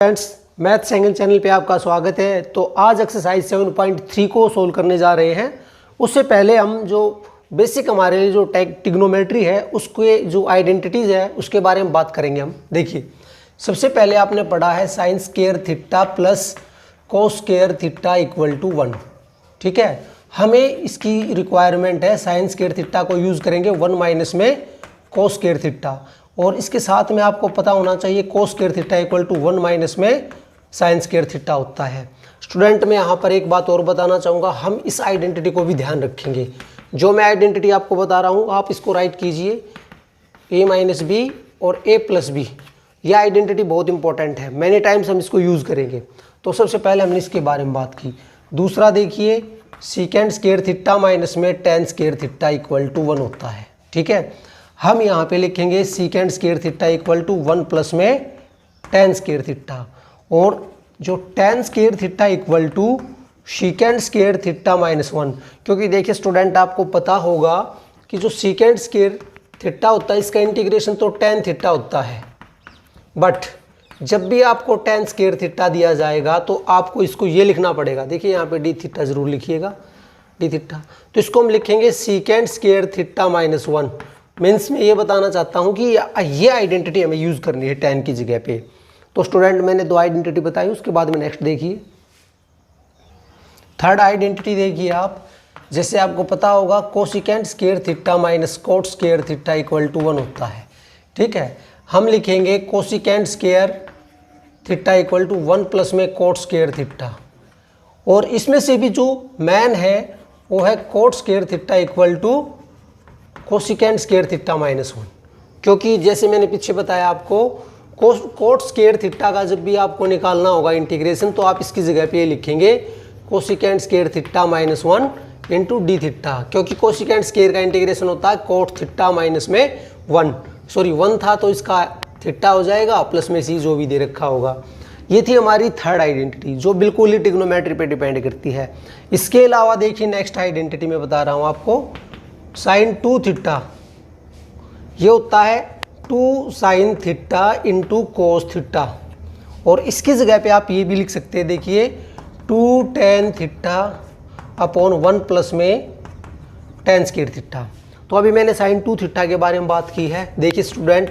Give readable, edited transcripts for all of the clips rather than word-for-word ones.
Friends, maths angle channel पे आपका स्वागत है। तो आज एक्सरसाइज 7.3 को सोल्व करने जा रहे हैं। उससे पहले हम जो बेसिक हमारे लिए जो ट्रिग्नोमेट्री है उसके जो आइडेंटिटीज़ है उसके बारे में बात करेंगे हम। देखिए, सबसे पहले आपने पढ़ा है sine square theta plus cos square theta equal to 1। ठीक है, हमें इसकी रिक्वायरमेंट है साइन स्क्वायर थीटा को यूज़ करेंगे 1 माइनस में कोस स्क्वायर थीटा, और इसके साथ में आपको पता होना चाहिए cos square theta equal to 1 minus में साइन स्क्वायर थीटा होता है। स्टूडेंट, मैं यहाँ पर एक बात और बताना चाहूँगा, हम इस आइडेंटिटी को भी ध्यान रखेंगे। जो मैं आइडेंटिटी आपको बता रहा हूँ आप इसको राइट कीजिए, a माइनस बी और a प्लस बी। यह आइडेंटिटी बहुत इंपॉर्टेंट है, मैनी टाइम्स हम इसको यूज़ करेंगे। तो सबसे पहले हमने इसके बारे में बात की। दूसरा देखिए, सीकेंड स्क्वायर थीटा माइनस में tan square theta equal to 1 होता है। ठीक है, हम यहाँ पे लिखेंगे secant square theta equal to 1 plus में टेन स्क्वायर थीटा, और जो tan square theta equal to secant square theta minus 1। क्योंकि देखिए स्टूडेंट, आपको पता होगा कि जो सीकेंड स्क्वायर थीटा होता है इसका इंटीग्रेशन तो टेन थीटा होता है, बट जब भी आपको टेन स्क्वायर थीटा दिया जाएगा तो आपको इसको ये लिखना पड़ेगा। देखिए यहाँ पे डी थीटा जरूर लिखिएगा, डी थीटा। तो इसको हम लिखेंगे secant square theta minus 1। Means मैं ये बताना चाहता हूँ कि ये आइडेंटिटी हमें यूज़ करनी है टेन की जगह पे। तो स्टूडेंट, मैंने दो आइडेंटिटी बताई, उसके बाद में नेक्स्ट देखिए थर्ड आइडेंटिटी। देखिए आप, जैसे आपको पता होगा cosecant square theta minus cot square theta equal to 1 होता है। ठीक है, हम लिखेंगे कोसिकेंड square theta equal to 1 plus में कोट स्क्वायर थीटा, और इसमें से भी जो मैन है वो है cot square theta equal to cosecant square theta minus 1। क्योंकि जैसे मैंने पीछे बताया आपको, कोट स्क्वायर थीटा का जब भी आपको निकालना होगा इंटीग्रेशन, तो आप इसकी जगह पे ये लिखेंगे कोसिकेंड square theta minus 1 into D theta. क्योंकि कोसिकेंड स्क्वायर का इंटीग्रेशन होता है कोट थीटा माइनस में 1 था तो इसका थीटा हो जाएगा प्लस में सी जो भी दे रखा होगा। ये थी हमारी थर्ड आइडेंटिटी जो बिल्कुल ही ट्रिग्नोमेट्री पे डिपेंड करती है। इसके अलावा देखिए नेक्स्ट आइडेंटिटी मैं बता रहा हूँ आपको, साइन 2 थीटा। ये होता है 2 sine theta into cos theta, और इसकी जगह पे आप ये भी लिख सकते हैं। देखिए 2 टेन थीटा अपॉन 1 प्लस में टेन स्क्वायर थीटा। तो अभी मैंने साइन 2 थीटा के बारे में बात की है। देखिए स्टूडेंट,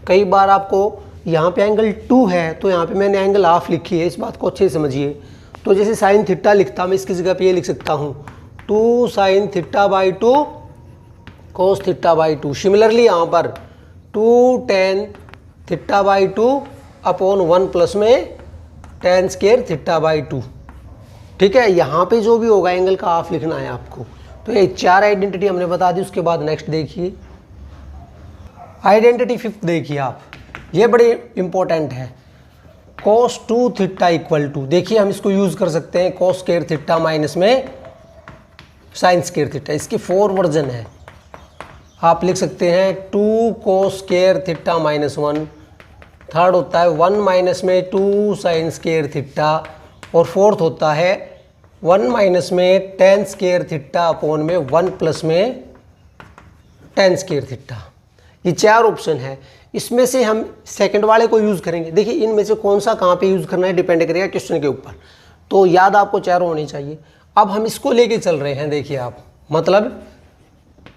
कई बार आपको यहाँ पे एंगल 2 है तो यहाँ पे मैंने एंगल हाफ लिखी है, इस बात को अच्छे से समझिए। तो जैसे साइन थीटा लिखता मैं इसकी जगह पे ये लिख सकता हूँ 2 sine theta by 2 cos theta by 2। Similarly यहाँ पर 2 tan theta by 2 upon 1 plus में टेन स्क्वायर थीटा बाई 2। ठीक है, यहाँ पे जो भी होगा एंगल का हाफ लिखना है आपको। तो ये चार आइडेंटिटी हमने बता दी। उसके बाद नेक्स्ट देखिए आइडेंटिटी फिफ्थ। देखिए आप, ये बड़ी इंपॉर्टेंट है, कोस 2 थीटा इक्वल टू। देखिए हम इसको यूज़ कर सकते हैं कोस स्क्वायर थीटा माइनस में साइन स्क्वायर थीटा। इसकी 4 वर्जन है, आप लिख सकते हैं 2 cos square theta minus 1। Third होता है 1 माइनस में 2 साइन स्क्वायर थीटा, और फोर्थ होता है 1 माइनस में टेन स्क्वायर थीटा अपॉन में 1 प्लस में टेन स्क्वायर थीटा। ये चार ऑप्शन है, इसमें से हम सेकंड वाले को यूज़ करेंगे। देखिए इनमें से कौन सा कहाँ पे यूज़ करना है डिपेंड करेगा क्वेश्चन के ऊपर, तो याद आपको चारों होनी चाहिए। अब हम इसको लेके चल रहे हैं। देखिए आप, मतलब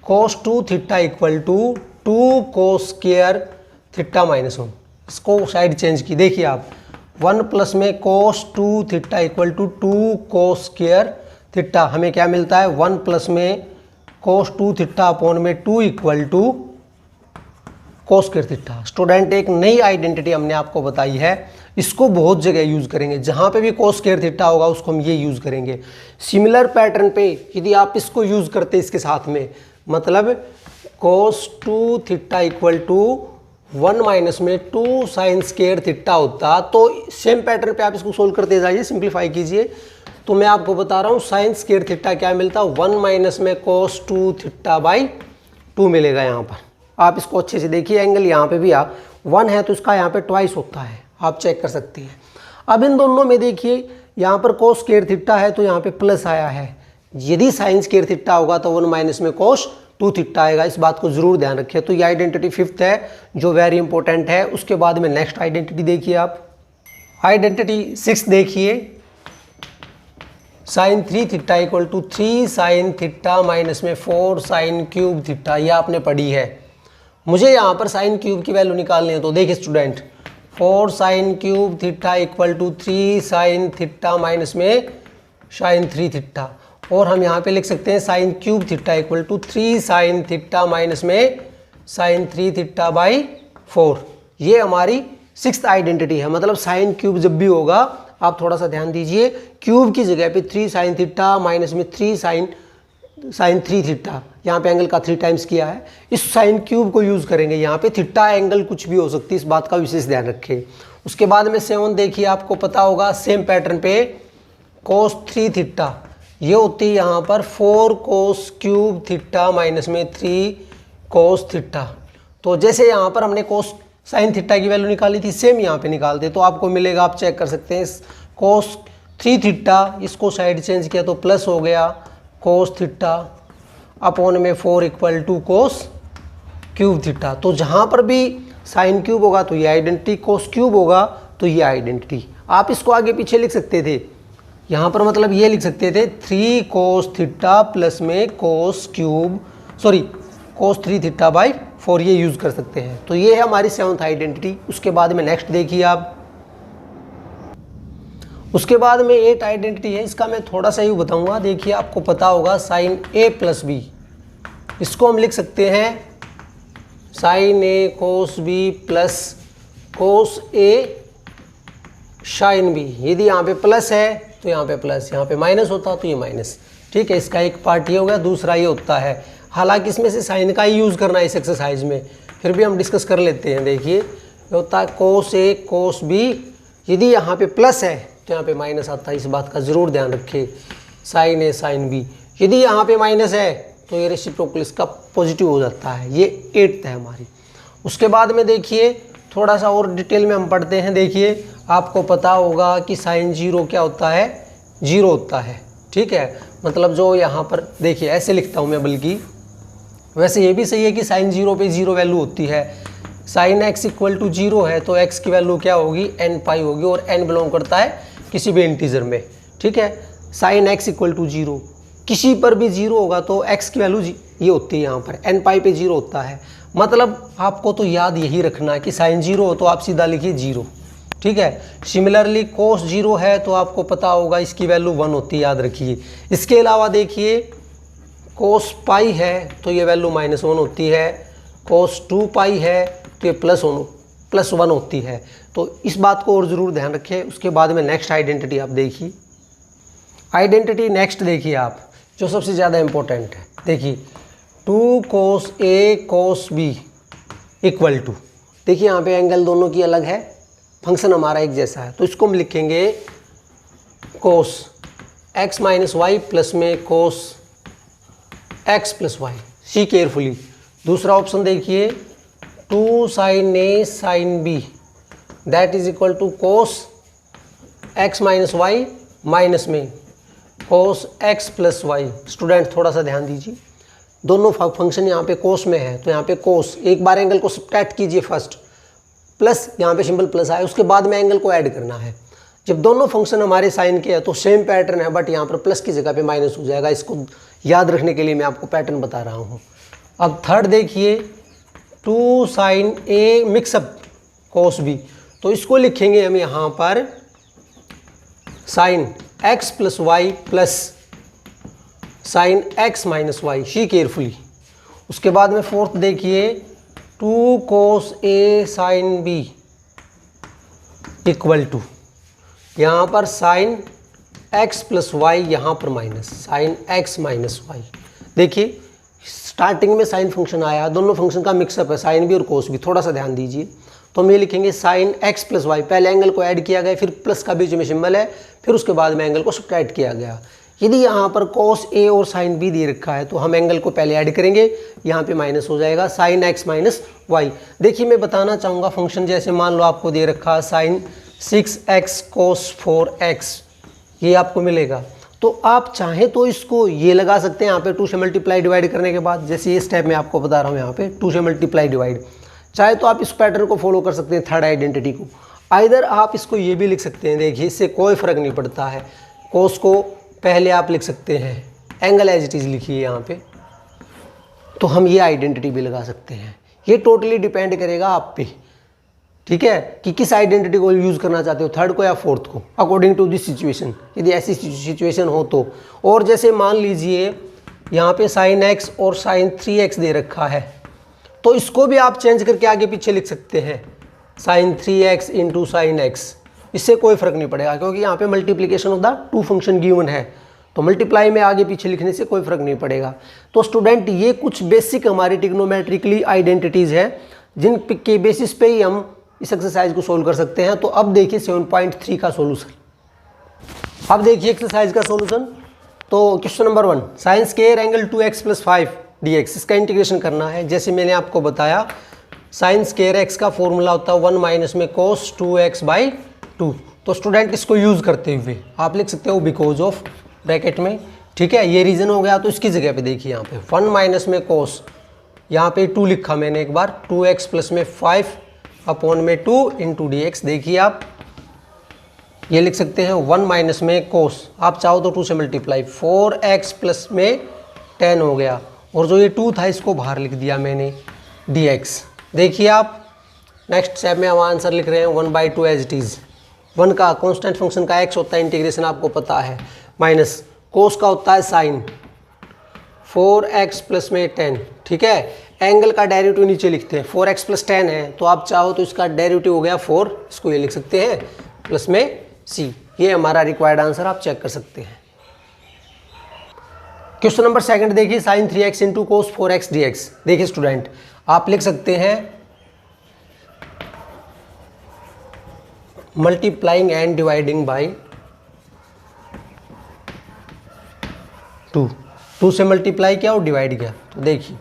cos 2 theta equal to 2 cos square theta minus 1। इसको साइड चेंज की। देखिए आप, 1 प्लस में cos 2 theta equal to 2 cos square theta. हमें क्या मिलता है 1 प्लस में कोस 2 थीटा अपॉन में 2 equal to cos square theta. Student, एक नई आइडेंटिटी हमने आपको बताई है, इसको बहुत जगह यूज़ करेंगे। जहाँ पे भी कोस स्क्वायर थीटा होगा उसको हम ये यूज़ करेंगे। सिमिलर पैटर्न पे यदि आप इसको यूज़ करते इसके साथ में, मतलब cos 2 theta equal to 1 minus में 2 साइन स्क्वायर थीटा होता, तो सेम पैटर्न पे आप इसको सोल्व करते जाइए, सिंप्लीफाई कीजिए। तो मैं आपको बता रहा हूँ साइन स्क्वायर थीटा क्या मिलता है 1 माइनस में कोस 2 थीटा बाई 2 मिलेगा। यहाँ पर आप इसको अच्छे से देखिए, एंगल यहाँ पे भी 1 है तो इसका यहाँ पे ट्वाइस होता है, आप चेक कर सकते हैं। अब इन दोनों में देखिए, यहाँ पर कोस स्क्वायर थीटा है तो यहाँ पे प्लस आया है। यदि साइन स्क्वायर थीटा होगा तो 1 माइनस में कोस 2 थीटा आएगा। इस बात को जरूर ध्यान रखिए। तो ये आइडेंटिटी फिफ्थ है जो वेरी इंपॉर्टेंट है। उसके बाद में नेक्स्ट आइडेंटिटी देखिए आप, आइडेंटिटी 6 देखिए, sine 3 theta equal to 3 sine theta minus में 4 साइन क्यूब थीटा, ये आपने पढ़ी है। मुझे यहाँ पर साइन क्यूब की वैल्यू निकालनी है, तो देखिए student 4 sine cube theta equal to 3 sine theta minus में साइन 3 थीटा, और हम यहाँ पे लिख सकते हैं sine cube theta equal to 3 sine theta minus में साइन 3 थीटा बाई 4। ये हमारी 6th आइडेंटिटी है। मतलब साइन क्यूब जब भी होगा, आप थोड़ा सा ध्यान दीजिए, क्यूब की जगह पे 3 साइन थीटा माइनस में 3 साइन 3 थीटा, यहाँ पे एंगल का 3 टाइम्स किया है, इस साइन क्यूब को यूज़ करेंगे। यहाँ पे थीटा एंगल कुछ भी हो सकती है, इस बात का विशेष ध्यान रखें। उसके बाद में 7 देखिए, आपको पता होगा सेम पैटर्न पे कोस 3 थीटा, ये होती है यहाँ पर 4 कोस क्यूब थीटा माइनस में 3 कोस थीटा। तो जैसे यहाँ पर हमने कोस साइन थीटा की वैल्यू निकाली थी, सेम यहाँ पे निकालते तो आपको मिलेगा, आप चेक कर सकते हैं, कोस 3 थीटा, इसको साइड चेंज किया तो प्लस हो गया कोस थीटा अपॉन में 4 equal to cos cube theta. तो जहाँ पर भी साइन क्यूब होगा तो ये आइडेंटिटी, कोस क्यूब होगा तो ये आइडेंटिटी। आप इसको आगे पीछे लिख सकते थे, यहाँ पर मतलब ये लिख सकते थे 3 कोस थीटा प्लस में कोस 3 थीटा बाई 4, ये यूज़ कर सकते हैं। तो ये है हमारी 7th आइडेंटिटी। उसके बाद में नेक्स्ट देखिए आप, उसके बाद में 8 आइडेंटिटी है, इसका मैं थोड़ा सा यूँ बताऊंगा। देखिए आपको पता होगा साइन ए प्लस बी, इसको हम लिख सकते हैं sign A cos B plus cos a sine B. यदि यहाँ पे प्लस है तो यहाँ पे प्लस, यहाँ पे माइनस होता तो ये माइनस। ठीक है, इसका एक पार्ट ये हो गया, दूसरा ये होता है, हालांकि इसमें से साइन का ही यूज़ करना है इस एक्सरसाइज में, फिर भी हम डिस्कस कर लेते हैं। देखिए ये होता है कोस ए कोस बी, यदि यहाँ पे प्लस है तो यहाँ पे माइनस आता है, इस बात का ज़रूर ध्यान रखें। साइन ए साइन बी, यदि यहाँ पे माइनस है तो ये रेसिप्रोकल इसका पॉजिटिव हो जाता है। ये 8th है हमारी। उसके बाद में देखिए थोड़ा सा और डिटेल में हम पढ़ते हैं। देखिए आपको पता होगा कि साइन 0 क्या होता है, 0 होता है। ठीक है, मतलब जो यहाँ पर देखिए ऐसे लिखता हूँ मैं, बल्कि वैसे ये भी सही है कि साइन 0 पे 0 वैल्यू होती है। साइन x इक्वल टू 0 है तो x की वैल्यू क्या होगी, n पाई होगी, और n बिलोंग करता है किसी भी इंटीजर में। ठीक है, साइन x इक्वल टू 0, किसी पर भी 0 होगा तो x की वैल्यू ये होती है, यहाँ पर n पाई पे 0 होता है। मतलब आपको तो याद यही रखना है कि साइन 0 हो तो आप सीधा लिखिए 0। ठीक है, सिमिलरली कोस 0 है तो आपको पता होगा इसकी वैल्यू 1 होती है, याद रखिए। इसके अलावा देखिए कोस पाई है तो ये वैल्यू -1 होती है, कोस 2 पाई है तो ये +1 होती है। तो इस बात को और ज़रूर ध्यान रखें। उसके बाद में नेक्स्ट आइडेंटिटी आप देखिए, आइडेंटिटी नेक्स्ट देखिए आप, जो सबसे ज़्यादा इम्पोर्टेंट है। देखिए 2 cos A cos B equal to, देखिए यहाँ पे एंगल दोनों की अलग है, फंक्शन हमारा एक जैसा है, तो इसको हम लिखेंगे cos x minus y plus में cos x plus y. See carefully. दूसरा ऑप्शन देखिए 2 sine a sine b that is equal to cos x minus y minus में cos x plus y. Student थोड़ा सा ध्यान दीजिए, दोनों फंक्शन यहाँ पे कोस में है तो यहाँ पे कोस, एक बार एंगल को सब्ट्रैक्ट कीजिए फर्स्ट, प्लस यहाँ पे सिंबल प्लस आए, उसके बाद में एंगल को ऐड करना है। जब दोनों फंक्शन हमारे साइन के हैं तो सेम पैटर्न है, बट यहाँ पर प्लस की जगह पे माइनस हो जाएगा। इसको याद रखने के लिए मैं आपको पैटर्न बता रहा हूँ। अब थर्ड देखिए 2 sine a mixup cos b, तो इसको लिखेंगे हम यहाँ पर sine x plus y plus sine x minus y. See carefully. उसके बाद में फोर्थ देखिए 2 cos a sine b equal to, यहाँ पर साइन x प्लस वाई, यहाँ पर minus sine x minus y. देखिए स्टार्टिंग में साइन फंक्शन आया, दोनों फंक्शन का मिक्सअप है, साइन भी और कोस भी। थोड़ा सा ध्यान दीजिए, तो हम ये लिखेंगे साइन x प्लस वाई, पहले एंगल को ऐड किया गया, फिर प्लस का बीच में सिंबल है, फिर उसके बाद में एंगल को सब्ट्रैक्ट किया गया। यदि यहाँ पर कोस ए और साइन बी दे रखा है तो हम एंगल को पहले ऐड करेंगे, यहाँ पे माइनस हो जाएगा साइन x माइनस वाई। देखिए मैं बताना चाहूँगा फंक्शन, जैसे मान लो आपको दे रखा है साइन 6x कोस 4x, ये आपको मिलेगा। तो आप चाहें तो इसको ये लगा सकते हैं यहाँ पे 2 से मल्टीप्लाई डिवाइड करने के बाद, जैसे ये स्टेप मैं आपको बता रहा हूँ यहाँ पे 2 से मल्टीप्लाई डिवाइड। चाहे तो आप इस पैटर्न को फॉलो कर सकते हैं थर्ड आइडेंटिटी को। आइदर आप इसको ये भी लिख सकते हैं, देखिए इससे कोई फ़र्क नहीं पड़ता है, कोस को पहले आप लिख सकते हैं, एंगल एज इट इज़ लिखिए यहाँ पे, तो हम ये आइडेंटिटी भी लगा सकते हैं। ये टोटली डिपेंड करेगा आप पे, ठीक है, कि किस आइडेंटिटी को यूज़ करना चाहते हो, थर्ड को या फोर्थ को, अकॉर्डिंग टू दिस सिचुएशन, यदि ऐसी सिचुएशन हो तो। और जैसे मान लीजिए यहाँ पे साइन एक्स और साइन 3x दे रखा है, तो इसको भी आप चेंज करके आगे पीछे लिख सकते हैं, sign 3x into sine x, इससे कोई फ़र्क नहीं पड़ेगा, क्योंकि यहाँ पे multiplication of the two function given है, तो मल्टीप्लाई में आगे पीछे लिखने से कोई फ़र्क नहीं पड़ेगा। तो स्टूडेंट ये कुछ बेसिक हमारी ट्रिग्नोमेट्रिकली आइडेंटिटीज़ हैं जिन के बेसिस पे ही हम इस एक्सरसाइज को सोल्व कर सकते हैं। तो अब देखिए 7.3 का सॉल्यूशन। अब देखिए एक्सरसाइज का सॉल्यूशन। तो question number 1, sine square angle 2x + 5 dx, इसका इंटीग्रेशन करना है। जैसे मैंने आपको बताया साइन स्क्वायर x का फॉर्मूला होता है 1 माइनस में cos 2x/2। तो स्टूडेंट इसको यूज़ करते हुए आप लिख सकते हो बिकॉज ऑफ ब्रैकेट में, ठीक है, ये रीज़न हो गया। तो इसकी जगह पे देखिए यहाँ पे 1 माइनस में cos, यहाँ पे 2 लिखा मैंने एक बार, 2x प्लस में 5 अपॉन में 2 इंटू dx। देखिए आप ये लिख सकते हैं 1 माइनस में cos, आप चाहो तो 2 से मल्टीप्लाई, 4x प्लस में 10 हो गया, और जो ये 2 था इसको बाहर लिख दिया मैंने dx। देखिए आप नेक्स्ट स्टेप में हम आंसर लिख रहे हैं 1/2 एज इट इज़। 1 का कांस्टेंट फंक्शन का x होता है, इंटीग्रेशन आपको पता है, माइनस cos का होता है साइन 4x प्लस में 10, ठीक है। एंगल का डेरिवेटिव नीचे लिखते हैं, 4x प्लस 10 है, तो आप चाहो तो इसका डेरिवेटिव हो गया 4, इसको ये लिख सकते हैं प्लस में c। ये हमारा रिक्वायर्ड आंसर आप चेक कर सकते हैं। क्वेश्चन नंबर 2 देखिए, sine 3x into cos 4x dx। देखिए स्टूडेंट आप लिख सकते हैं मल्टीप्लाइंग एंड डिवाइडिंग बाई 2 से मल्टीप्लाई किया और डिवाइड किया, तो देखिए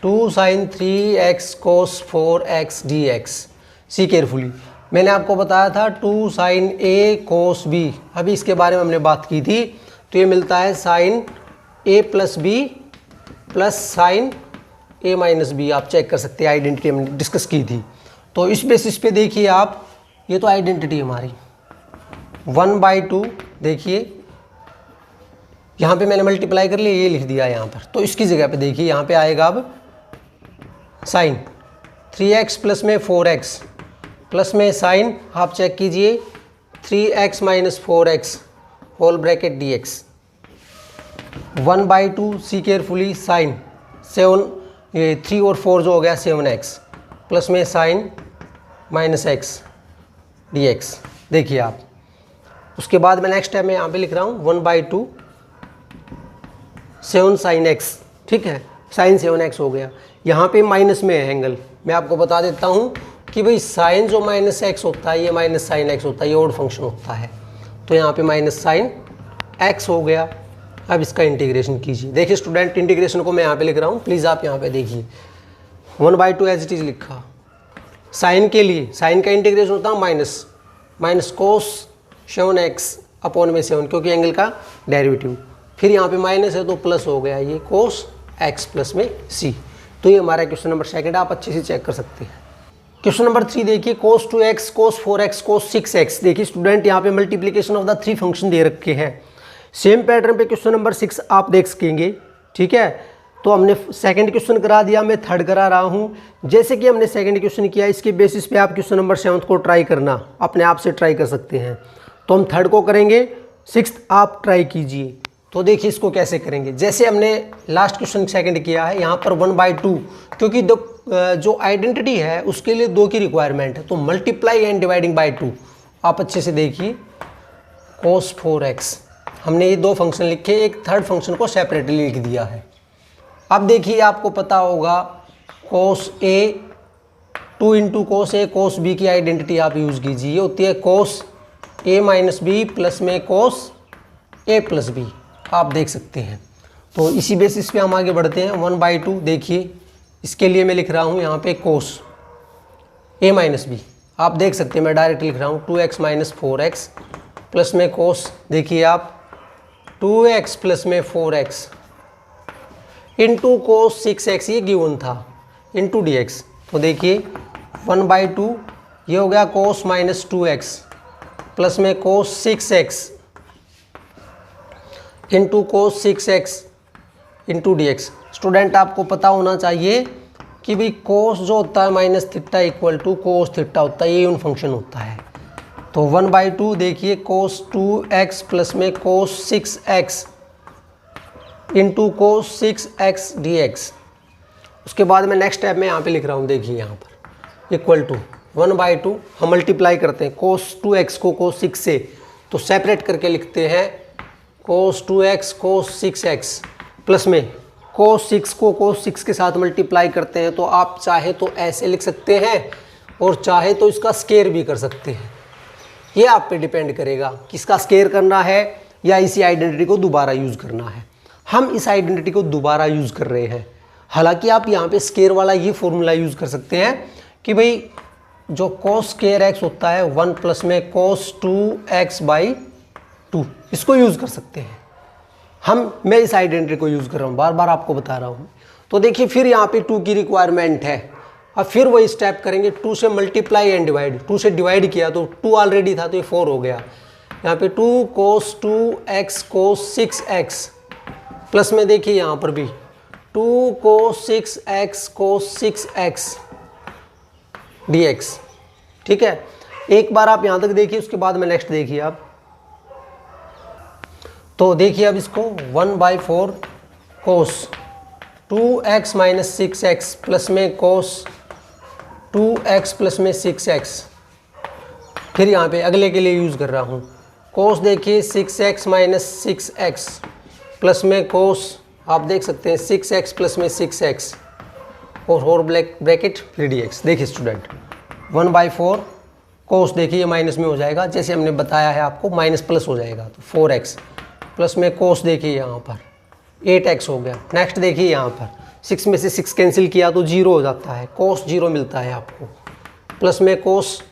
2 साइन 3x कोस 4x dx। सी केयरफुली, मैंने आपको बताया था 2 साइन a कोस b, अभी इसके बारे में हमने बात की थी, तो ये मिलता है sine a plus b plus sine a minus b। आप चेक कर सकते हैं, आइडेंटिटी हमने डिस्कस की थी। तो इस बेसिस पे देखिए आप, ये तो आइडेंटिटी हमारी 1/2, देखिए यहाँ पे मैंने मल्टीप्लाई कर लिया, ये लिख दिया यहाँ पर। तो इसकी जगह पे देखिए यहाँ पे आएगा अब साइन 3x प्लस में 4x प्लस में साइन, आप चेक कीजिए 3x minus 4x whole bracket dx 1/2। See carefully, sine 7, ये 3 और 4 जो हो गया 7x प्लस में साइन माइनस x dx। देखिए आप, उसके बाद मैं नेक्स्ट टाइम मैं यहाँ पे लिख रहा हूँ 1/2 7 साइन x, ठीक है, साइन 7x हो गया। यहाँ पे माइनस में है एंगल, मैं आपको बता देता हूँ कि भाई साइन जो माइनस x होता है, ये माइनस साइन x होता है, ये ऑड फंक्शन होता है, तो यहाँ पे माइनस साइन x हो गया। अब इसका इंटीग्रेशन कीजिए। देखिए स्टूडेंट, इंटीग्रेशन को मैं यहाँ पे लिख रहा हूँ, प्लीज़ आप यहाँ पे देखिए 1/2 एज इट इज़ लिखा। साइन के लिए, साइन का इंटीग्रेशन होता है माइनस कोस 7x अपॉन में 7, क्योंकि एंगल का डेरिवेटिव, फिर यहाँ पे माइनस है तो प्लस हो गया, ये कोस x प्लस में c। तो ये हमारा क्वेश्चन नंबर 2 आप अच्छे से चेक कर सकते हैं। क्वेश्चन नंबर 3 देखिए, cos 2x cos 4x cos 6x। देखिए स्टूडेंट यहाँ पे मल्टीप्लिकेशन ऑफ द 3 फंक्शन दे रखे हैं। सेम पैटर्न पे क्वेश्चन नंबर 6 आप देख सकेंगे, ठीक है। तो हमने सेकंड क्वेश्चन करा दिया, मैं थर्ड करा रहा हूँ। जैसे कि हमने सेकंड क्वेश्चन किया, इसके बेसिस पे आप क्वेश्चन नंबर 7 को ट्राई करना, अपने आप से ट्राई कर सकते हैं। तो हम थर्ड को करेंगे, 6th आप ट्राई कीजिए। तो देखिए इसको कैसे करेंगे, जैसे हमने लास्ट क्वेश्चन सेकंड किया है, यहाँ पर 1/2, क्योंकि जो आइडेंटिटी है उसके लिए 2 की रिक्वायरमेंट है, तो मल्टीप्लाई एंड डिवाइडिंग बाय 2। आप अच्छे से देखिए cos 4x, हमने ये 2 फंक्शन लिखे, एक थर्ड फंक्शन को सेपरेटली लिख दिया है। अब देखिए आपको पता होगा cos a 2 into cos a cos b की आइडेंटिटी आप यूज़ कीजिए, ये होती है cos a minus b plus में cos a प्लस b। आप देख सकते हैं, तो इसी बेसिस पे हम आगे बढ़ते हैं। 1/2 देखिए, इसके लिए मैं लिख रहा हूँ यहाँ पे cos a माइनस b। आप देख सकते हैं मैं डायरेक्ट लिख रहा हूँ 2x माइनस 4x प्लस में cos, देखिए आप 2x प्लस में 4x इंटू cos 6x, ये गिवन था, इंटू dx। तो देखिए 1/2 ये हो गया कोस माइनस 2x प्लस में कोस 6x into cos 6x into D x. Student आपको पता होना चाहिए कि भाई कोस जो होता है minus theta equal to cos theta होता है, ये यूनिट फंक्शन होता है। तो 1/2 देखिए कोस 2x प्लस में कोस 6x into cos 6x dx। उसके बाद में नेक्स्ट स्टेप में यहाँ पे लिख रहा हूँ, देखिए यहाँ पर इक्वल टू 1/2 हम मल्टीप्लाई करते हैं कोस 2x को कोस 6 से, तो सेपरेट करके लिखते हैं कोस 2x कोस 6x प्लस में कोस 6 को कोस 6 के साथ मल्टीप्लाई करते हैं। तो आप चाहे तो ऐसे लिख सकते हैं और चाहे तो इसका स्केयर भी कर सकते हैं, ये आप पे डिपेंड करेगा कि इसका स्केयर करना है या इसी आइडेंटिटी को दोबारा यूज़ करना है। हम इस आइडेंटिटी को दोबारा यूज़ कर रहे हैं। हालांकि आप यहाँ पे स्केयर वाला ये फॉर्मूला यूज़ कर सकते हैं कि भाई जो कोस स्केयर x होता है 1 प्लस में कोस 2x/2, इसको यूज़ कर सकते हैं। मैं इस आइडेंटिटी को यूज़ कर रहा हूँ, बार बार आपको बता रहा हूँ। तो देखिए फिर यहाँ पे 2 की रिक्वायरमेंट है। अब फिर वही स्टेप करेंगे, 2 से मल्टीप्लाई एंड डिवाइड। 2 से डिवाइड किया तो 2 ऑलरेडी था तो ये 4 हो गया। यहाँ पे 2 कोस 2x कोस 6x प्लस में देखिए यहाँ पर भी 2 कोस 6x कोस 6x dx। ठीक है, एक बार आप यहाँ तक देखिए, उसके बाद में नेक्स्ट देखिए आप। तो देखिए अब इसको 1/4 कोस 2x माइनस 6x प्लस में कोस 2x प्लस में 6x। फिर यहाँ पे अगले के लिए यूज़ कर रहा हूँ कोस, देखिए 6x माइनस 6x प्लस में कोस, आप देख सकते हैं 6x प्लस में 6x और ब्रैकेट फिर dx। देखिए स्टूडेंट 1/4 कोस, देखिए ये माइनस में हो जाएगा, जैसे हमने बताया है आपको माइनस प्लस हो जाएगा, तो 4x प्लस में कोस, देखिए यहाँ पर 8x हो गया। नेक्स्ट देखिए यहाँ पर 6 में से 6 कैंसिल किया तो 0 हो जाता है, कोस 0 मिलता है आपको, प्लस में कोस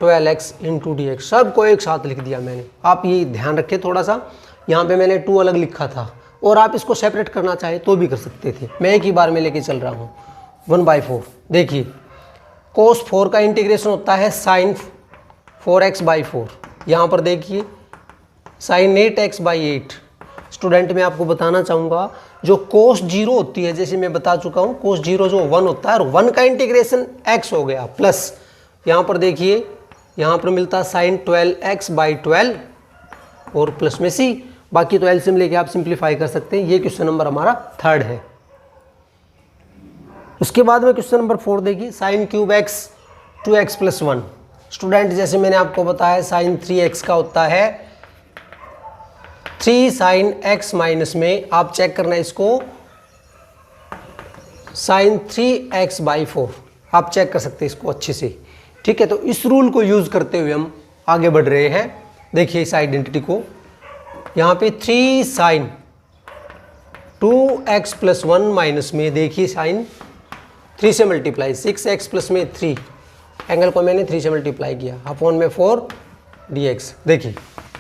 12x इंटू डी एक्स। सबको एक साथ लिख दिया मैंने। आप ये ध्यान रखें थोड़ा सा, यहाँ पे मैंने 2 अलग लिखा था और आप इसको सेपरेट करना चाहे तो भी कर सकते थे, मैं एक ही बार में लेके चल रहा हूँ। 1/4 देखिए कोस 4 का इंटीग्रेशन होता है साइन 4x/4। यहाँ पर देखिए साइन 8x/8। स्टूडेंट मैं आपको बताना चाहूँगा जो कोस 0 होती है, जैसे मैं बता चुका हूँ, कोस 0 जो 1 होता है और 1 का इंटीग्रेशन x हो गया, प्लस यहाँ पर देखिए यहाँ पर मिलता है साइन 12x/12 और प्लस में c। बाकी तो एलसीएम लेके आप सिंप्लीफाई कर सकते हैं। ये क्वेश्चन नंबर हमारा 3rd है। उसके बाद में क्वेश्चन नंबर 4 देखिए sine cube x 2x plus 1। Student जैसे मैंने आपको बताया साइन 3x का होता है 3 साइन x माइनस में, आप चेक करना इसको, साइन 3x/4। आप चेक कर सकते हैं इसको अच्छे से। ठीक है, तो इस रूल को यूज़ करते हुए हम आगे बढ़ रहे हैं। देखिए इस आइडेंटिटी को, यहाँ पे 3 साइन 2x प्लस 1 माइनस में, देखिए साइन 3 से मल्टीप्लाई 6x प्लस में 3, एंगल को मैंने 3 से मल्टीप्लाई किया, अपॉन में 4 dx। देखिए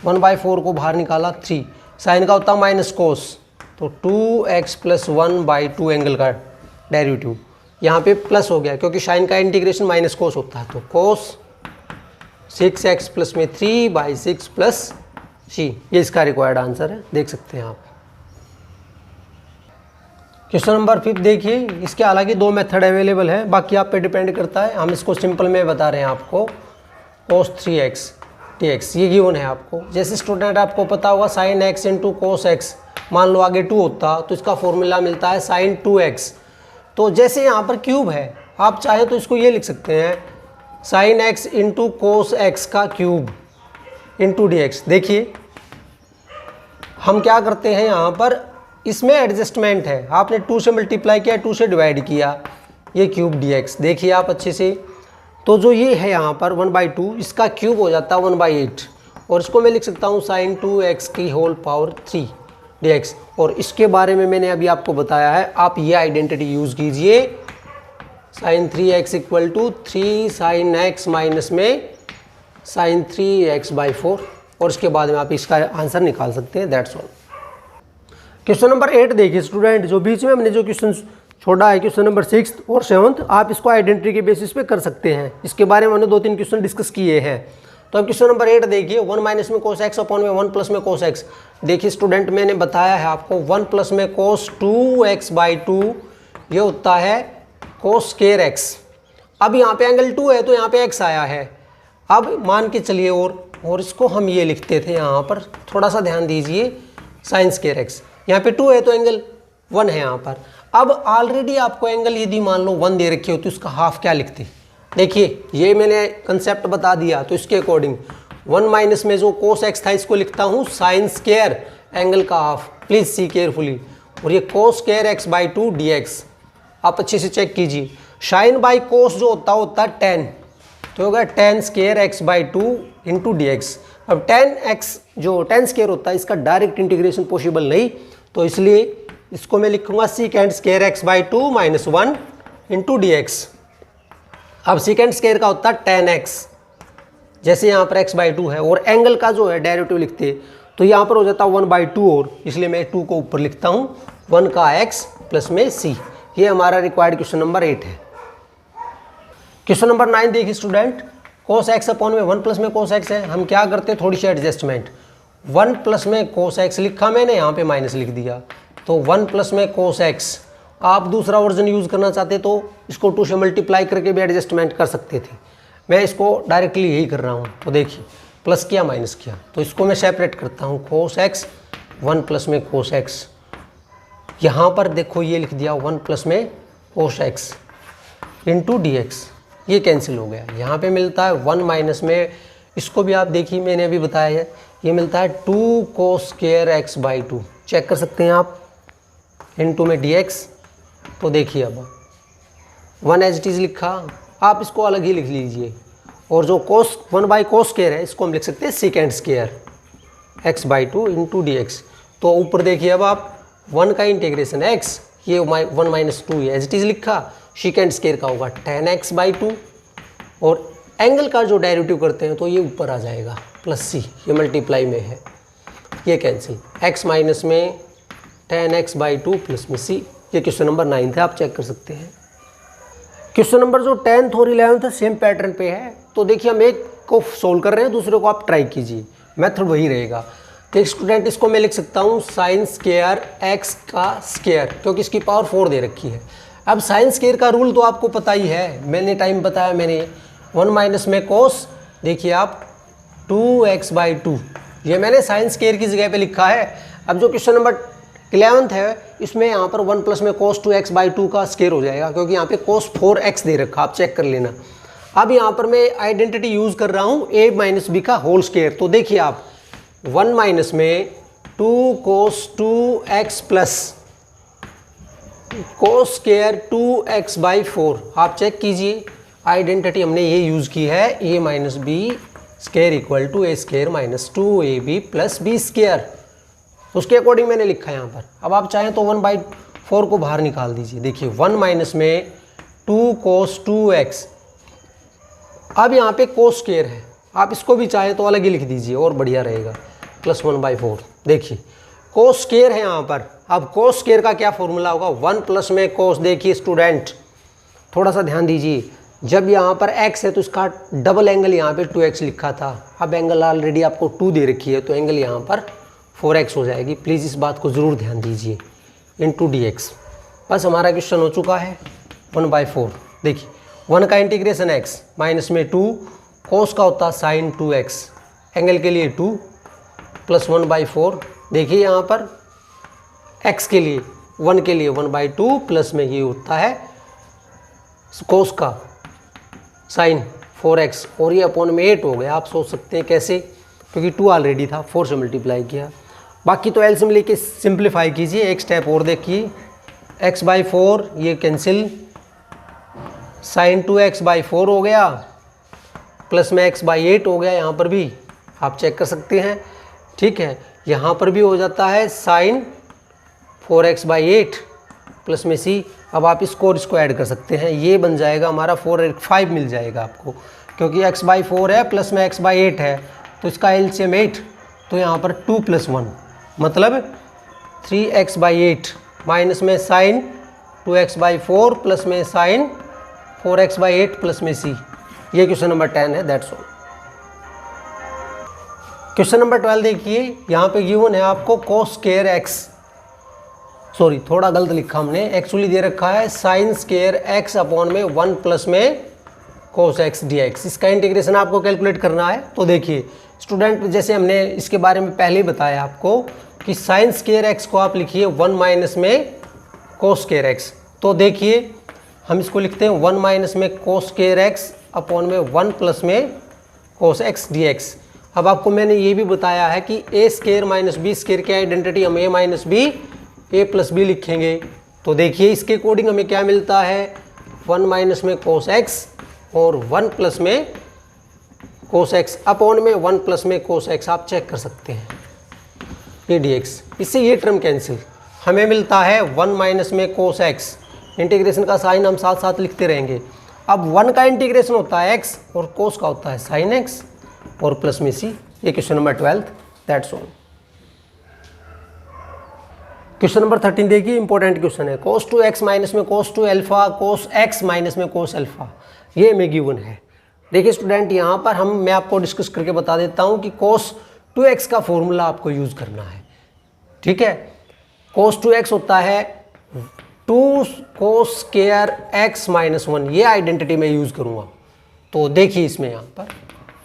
1/4 को बाहर निकाला, 3 साइन का होता माइनस कोस, तो 2x प्लस 1/2 एंगल का डेरिवेटिव यहाँ पे प्लस हो गया क्योंकि साइन का इंटीग्रेशन माइनस कोस होता है, तो कोस 6x प्लस में 3/6 प्लस c। ये इसका रिक्वायर्ड आंसर है, देख सकते हैं आप। क्वेश्चन नंबर 5 देखिए, इसके हालांकि 2 मेथड अवेलेबल है, बाकी आप पे डिपेंड करता है। हम इसको सिंपल में बता रहे हैं आपको, cos 3x dx ये गिवन है आपको। जैसे स्टूडेंट आपको पता होगा sine x into cos x, मान लो आगे 2 होता तो इसका फॉर्मूला मिलता है साइन 2x। तो जैसे यहाँ पर क्यूब है, आप चाहे तो इसको ये लिख सकते हैं sine x into cos x का क्यूब इंटू dx। देखिए हम क्या करते हैं यहाँ पर, इसमें एडजस्टमेंट है, आपने 2 से मल्टीप्लाई किया, 2 से डिवाइड किया, ये क्यूब dx। देखिए आप अच्छे से, तो जो ये है यहाँ पर 1/2, इसका क्यूब हो जाता है 1/8 और इसको मैं लिख सकता हूँ साइन 2x की होल पावर 3 dx। और इसके बारे में मैंने अभी आपको बताया है, आप ये आइडेंटिटी यूज़ कीजिए, sine 3x equal to 3 sine x minus में साइन 3x/4 और इसके बाद में आप इसका आंसर निकाल सकते हैं। That's all. क्वेश्चन नंबर 8 देखिए स्टूडेंट, जो बीच में हमने जो क्वेश्चन छोटा है क्वेश्चन नंबर 6 और 7, आप इसको आइडेंटिटी के बेसिस पे कर सकते हैं। इसके बारे में हमने 2-3 क्वेश्चन डिस्कस किए हैं। तो अब क्वेश्चन नंबर 8 देखिए, 1 माइनस में कोस एक्स अपॉन में 1 प्लस में कोस एक्स। देखिए स्टूडेंट, मैंने बताया है आपको 1 प्लस में कोस 2x/2 ये होता है कोस स्क्वायर एक्स। अब यहाँ पे एंगल 2 है तो यहाँ पे x आया है। अब मान के चलिए और इसको हम ये लिखते थे, यहाँ पर थोड़ा सा ध्यान दीजिए, साइन स्क्वायर एक्स। यहाँ पे 2 है तो एंगल 1 है यहाँ पर। अब ऑलरेडी आपको एंगल यदि मान लो 1 दे रखी हो तो इसका हाफ क्या लिखते? देखिए ये मैंने कंसेप्ट बता दिया, तो इसके अकॉर्डिंग 1 माइनस में जो कोस एक्स था इसको लिखता हूँ साइन स्क्वायर एंगल का हाफ। Please see carefully. और ये कोस स्क्वायर x/2 dx आप अच्छे से चेक कीजिए। साइन बाई कोस जो होता है tan, तो होगा tan square x/2 into dx। अब tan स्क्वायर होता है इसका डायरेक्ट इंटीग्रेशन पॉसिबल नहीं, तो इसलिए इसको मैं लिखूंगा secant square x/2 minus 1 into dx। अब सीकेंड स्क्वायर का होता है tan x, जैसे यहाँ पर x/2 है, और एंगल का जो है डेरिवेटिव लिखते तो यहाँ पर हो जाता है 1/2, और इसलिए मैं 2 को ऊपर लिखता हूँ 1 का x प्लस में c। ये हमारा रिक्वायर्ड क्वेश्चन नंबर 8 है। क्वेश्चन नंबर 9 देखिए स्टूडेंट, कोस एक्स अपॉन में 1 प्लस में कोस एक्स है। हम क्या करते हैं, थोड़ी सी एडजस्टमेंट। 1 प्लस में कोस एक्स लिखा मैंने, यहाँ पे माइनस लिख दिया, तो 1 प्लस में कोस एक्स। आप दूसरा वर्जन यूज़ करना चाहते तो इसको 2 से मल्टीप्लाई करके भी एडजस्टमेंट कर सकते थे। मैं इसको डायरेक्टली यही कर रहा हूँ। तो देखिए प्लस किया माइनस किया, तो इसको मैं सेपरेट करता हूँ, कोस एक्स 1 प्लस में कोस एक्स। यहाँ पर देखो ये लिख दिया 1 प्लस में cos x into D x, ये कैंसिल हो गया। यहाँ पे मिलता है 1 माइनस में, इसको भी आप देखिए मैंने अभी बताया है, ये मिलता है 2 कोस स्क्वायर x/2। चेक कर सकते हैं आप, इंटू में dx। तो देखिए अब 1 एज इट इज़ लिखा, आप इसको अलग ही लिख लीजिए। और जो कोस 1 कोस स्क्वायर है इसको हम लिख सकते हैं second square x/2 into dx। तो ऊपर देखिए अब आप 1 का इंटीग्रेशन x, ये 1 माइनस 2 एज इट इज़ लिखा, सेकेंड स्क्वायर का होगा tan x/2, और एंगल का जो डेरिवेटिव करते हैं तो ये ऊपर आ जाएगा प्लस c, ये मल्टीप्लाई में है, ये कैंसिल, x माइनस में tan x/2 प्लस में c। ये क्वेश्चन नंबर 9 था, आप चेक कर सकते हैं। क्वेश्चन नंबर जो 10th और 11th सेम पैटर्न पे है। तो देखिए हम एक को सोल्व कर रहे हैं, दूसरे को आप ट्राई कीजिए, मेथड वही रहेगा। तो स्टूडेंट इसको मैं लिख सकता हूँ साइन स्क्वायर x का स्क्वायर, क्योंकि इसकी पावर 4 दे रखी है। अब साइन स्क्वायर का रूल तो आपको पता ही है, मैंने टाइम बताया मैंने। 1 माइनस में कोस, देखिए आप 2x/2, ये मैंने साइन स्क्वायर की जगह पे लिखा है। अब जो क्वेश्चन नंबर 11th है इसमें यहाँ पर 1 प्लस में कोस 2x/2 का स्क्वायर हो जाएगा, क्योंकि यहाँ पे कोस 4x दे रखा, आप चेक कर लेना। अब यहाँ पर मैं आइडेंटिटी यूज़ कर रहा हूँ a माइनस बी का होल स्क्वायर। तो देखिए आप 1 माइनस में 2 कोस 2x plus cos square 2x/4, आप चेक कीजिए आइडेंटिटी हमने ये यूज़ की है, a minus B square equal to a square minus 2ab plus b square. उसके अकॉर्डिंग मैंने लिखा है यहाँ पर। अब आप चाहें तो 1/4 को बाहर निकाल दीजिए। देखिए 1 माइनस में 2 कोस 2x, अब यहाँ पे कोस स्क्वायर है, आप इसको भी चाहें तो अलग ही लिख दीजिए और बढ़िया रहेगा, प्लस 1/4। देखिए कोस स्क्वायर है यहाँ पर। अब कोस स्क्वायर का क्या फॉर्मूला होगा, 1 प्लस में कोस। देखिए स्टूडेंट थोड़ा सा ध्यान दीजिए, जब यहाँ पर x है तो इसका डबल एंगल यहाँ पे 2x लिखा था। अब एंगल ऑलरेडी आपको 2 दे रखी है, तो एंगल यहाँ पर 4x हो जाएगी। प्लीज़ इस बात को ज़रूर ध्यान दीजिए, इंटू dx। बस हमारा क्वेश्चन हो चुका है 1/4। देखिए 1 का इंटीग्रेशन x माइनस में 2 कोस का होता है साइन 2x, एंगल के लिए 2 प्लस 1/4। देखिए यहाँ पर x के लिए 1 के लिए 1/2 प्लस में ये होता है कोस का साइन 4x, और ये अपॉन में 8 हो गया। आप सोच सकते हैं कैसे, क्योंकि 2 ऑलरेडी था, 4 से मल्टीप्लाई किया। बाकी तो एलसीएम लेके सिंप्लीफाई कीजिए। एक स्टेप और देखिए, x/4 ये कैंसिल, साइन 2x/4 हो गया, प्लस में x/8 हो गया। यहाँ पर भी आप चेक कर सकते हैं, ठीक है। यहाँ पर भी हो जाता है साइन 4x/8 प्लस में c। अब आप इसको और इसको ऐड कर सकते हैं, ये बन जाएगा हमारा 4 और 5 मिल जाएगा आपको, क्योंकि x/4 है प्लस में x/8 है, तो इसका एलसीएम 8। तो यहाँ पर 2 + 1 मतलब 3x/8 माइनस में साइन 2x/4 प्लस में साइन 4x/8 प्लस में c। ये क्वेश्चन नंबर 10 है, दैट्स ऑल। क्वेश्चन नंबर 12 देखिए, यहाँ पे गिवन है आपको cos स्क्वायर x, सॉरी थोड़ा गलत लिखा हमने, एक्चुअली दे रखा है साइन स्क्वायर x अपॉन में 1 प्लस में cos x dx। इसका इंटीग्रेशन आपको कैलकुलेट करना है। तो देखिए स्टूडेंट, जैसे हमने इसके बारे में पहले ही बताया आपको कि साइन स्क्वायर x को आप लिखिए 1 माइनस में cos स्क्वायर x। तो देखिए हम इसको लिखते हैं 1 माइनस में cos स्क्वायर x अपॉन में 1 प्लस में cos x dx। अब आपको मैंने ये भी बताया है कि a square minus B square की आइडेंटिटी हम a minus B a plus b लिखेंगे। तो देखिए इसके अकॉर्डिंग हमें क्या मिलता है, 1 माइनस में cos x और 1 प्लस में cos x अपॉन में 1 प्लस में cos x, आप चेक कर सकते हैं ये dx। इससे ये टर्म कैंसिल, हमें मिलता है 1 माइनस में cos x। इंटीग्रेशन का साइन हम साथ साथ लिखते रहेंगे। अब 1 का इंटीग्रेशन होता है x और cos का होता है साइन x और प्लस में c। ये question number 12, that's all. Question number 13 देखिए, इंपॉर्टेंट क्वेश्चन है। cos 2x माइनस में cos 2 alpha cos x minus में cos अल्फा, ये में गिवन है। देखिए स्टूडेंट, यहाँ पर मैं आपको डिस्कस करके बता देता हूँ कि cos 2x का फॉर्मूला आपको यूज़ करना है, ठीक है। cos 2x होता है 2 cos स्क्वायर x माइनस 1, ये आइडेंटिटी मैं यूज़ करूँगा। तो देखिए इसमें यहाँ पर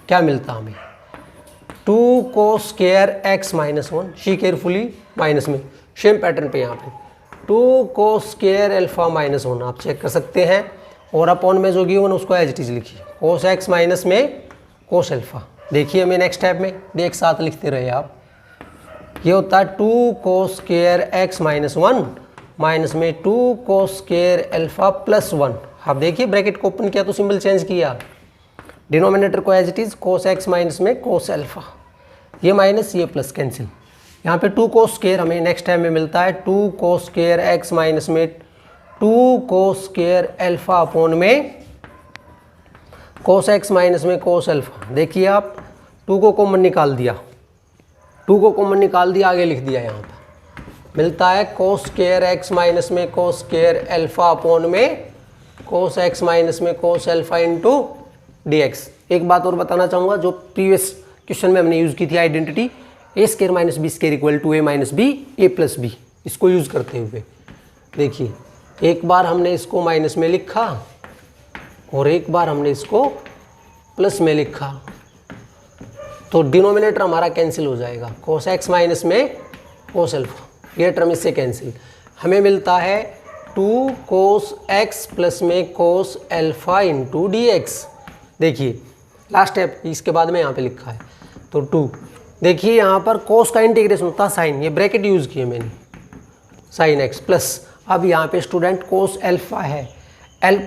क्या मिलता हमें, 2 cos square x minus 1, she carefully minus में, सेम पैटर्न पे यहाँ पे 2 cos स्क्वायर अल्फा माइनस 1, आप चेक कर सकते हैं। और अपॉन में जो गिवन उसको एज इट इज लिखिए, cos x माइनस में cos अल्फा। देखिए हमें नेक्स्ट स्टेप में एक साथ लिखते रहे आप, ये होता है 2 cos square x minus 1 minus में 2 cos स्क्वायर अल्फा प्लस 1। आप देखिए ब्रैकेट को ओपन किया तो सिंबल चेंज किया, डिनोमिनेटर को as it is cos x minus में cos अल्फा, ये माइनस ये प्लस कैंसिल। यहाँ पे 2 cos स्क्वायर हमें नेक्स्ट टाइम में मिलता है 2 cos स्क्वायर x माइनस में 2 cos स्क्वायर अल्फा अपॉन में cos x माइनस में cos अल्फा। देखिए आप 2 को कॉमन निकाल दिया, 2 को कॉमन निकाल दिया, आगे लिख दिया, यहाँ पर मिलता है cos स्क्वायर x माइनस में cos स्क्वायर अल्फा अपॉन में cos x माइनस में cos अल्फा इंटू dx। एक बात और बताना चाहूँगा, जो प्रीवियस क्वेश्चन में हमने यूज़ की थी identity a square minus B square equal to a minus b a plus b, इसको यूज़ करते हुए देखिए एक बार हमने इसको माइनस में लिखा और एक बार हमने इसको प्लस में लिखा, तो डिनोमिनेटर हमारा कैंसिल हो जाएगा, cos x माइनस में cos अल्फा, ये टर्म इससे कैंसिल। हमें मिलता है 2 cos x प्लस में cos अल्फा इंटू dx। देखिए लास्ट स्टेप इसके बाद में यहाँ पे लिखा है, तो 2, देखिए यहाँ पर cos का इंटीग्रेशन होता है साइन, ये ब्रैकेट यूज़ किए मैंने, साइन x प्लस, अब यहाँ पे स्टूडेंट cos अल्फा है,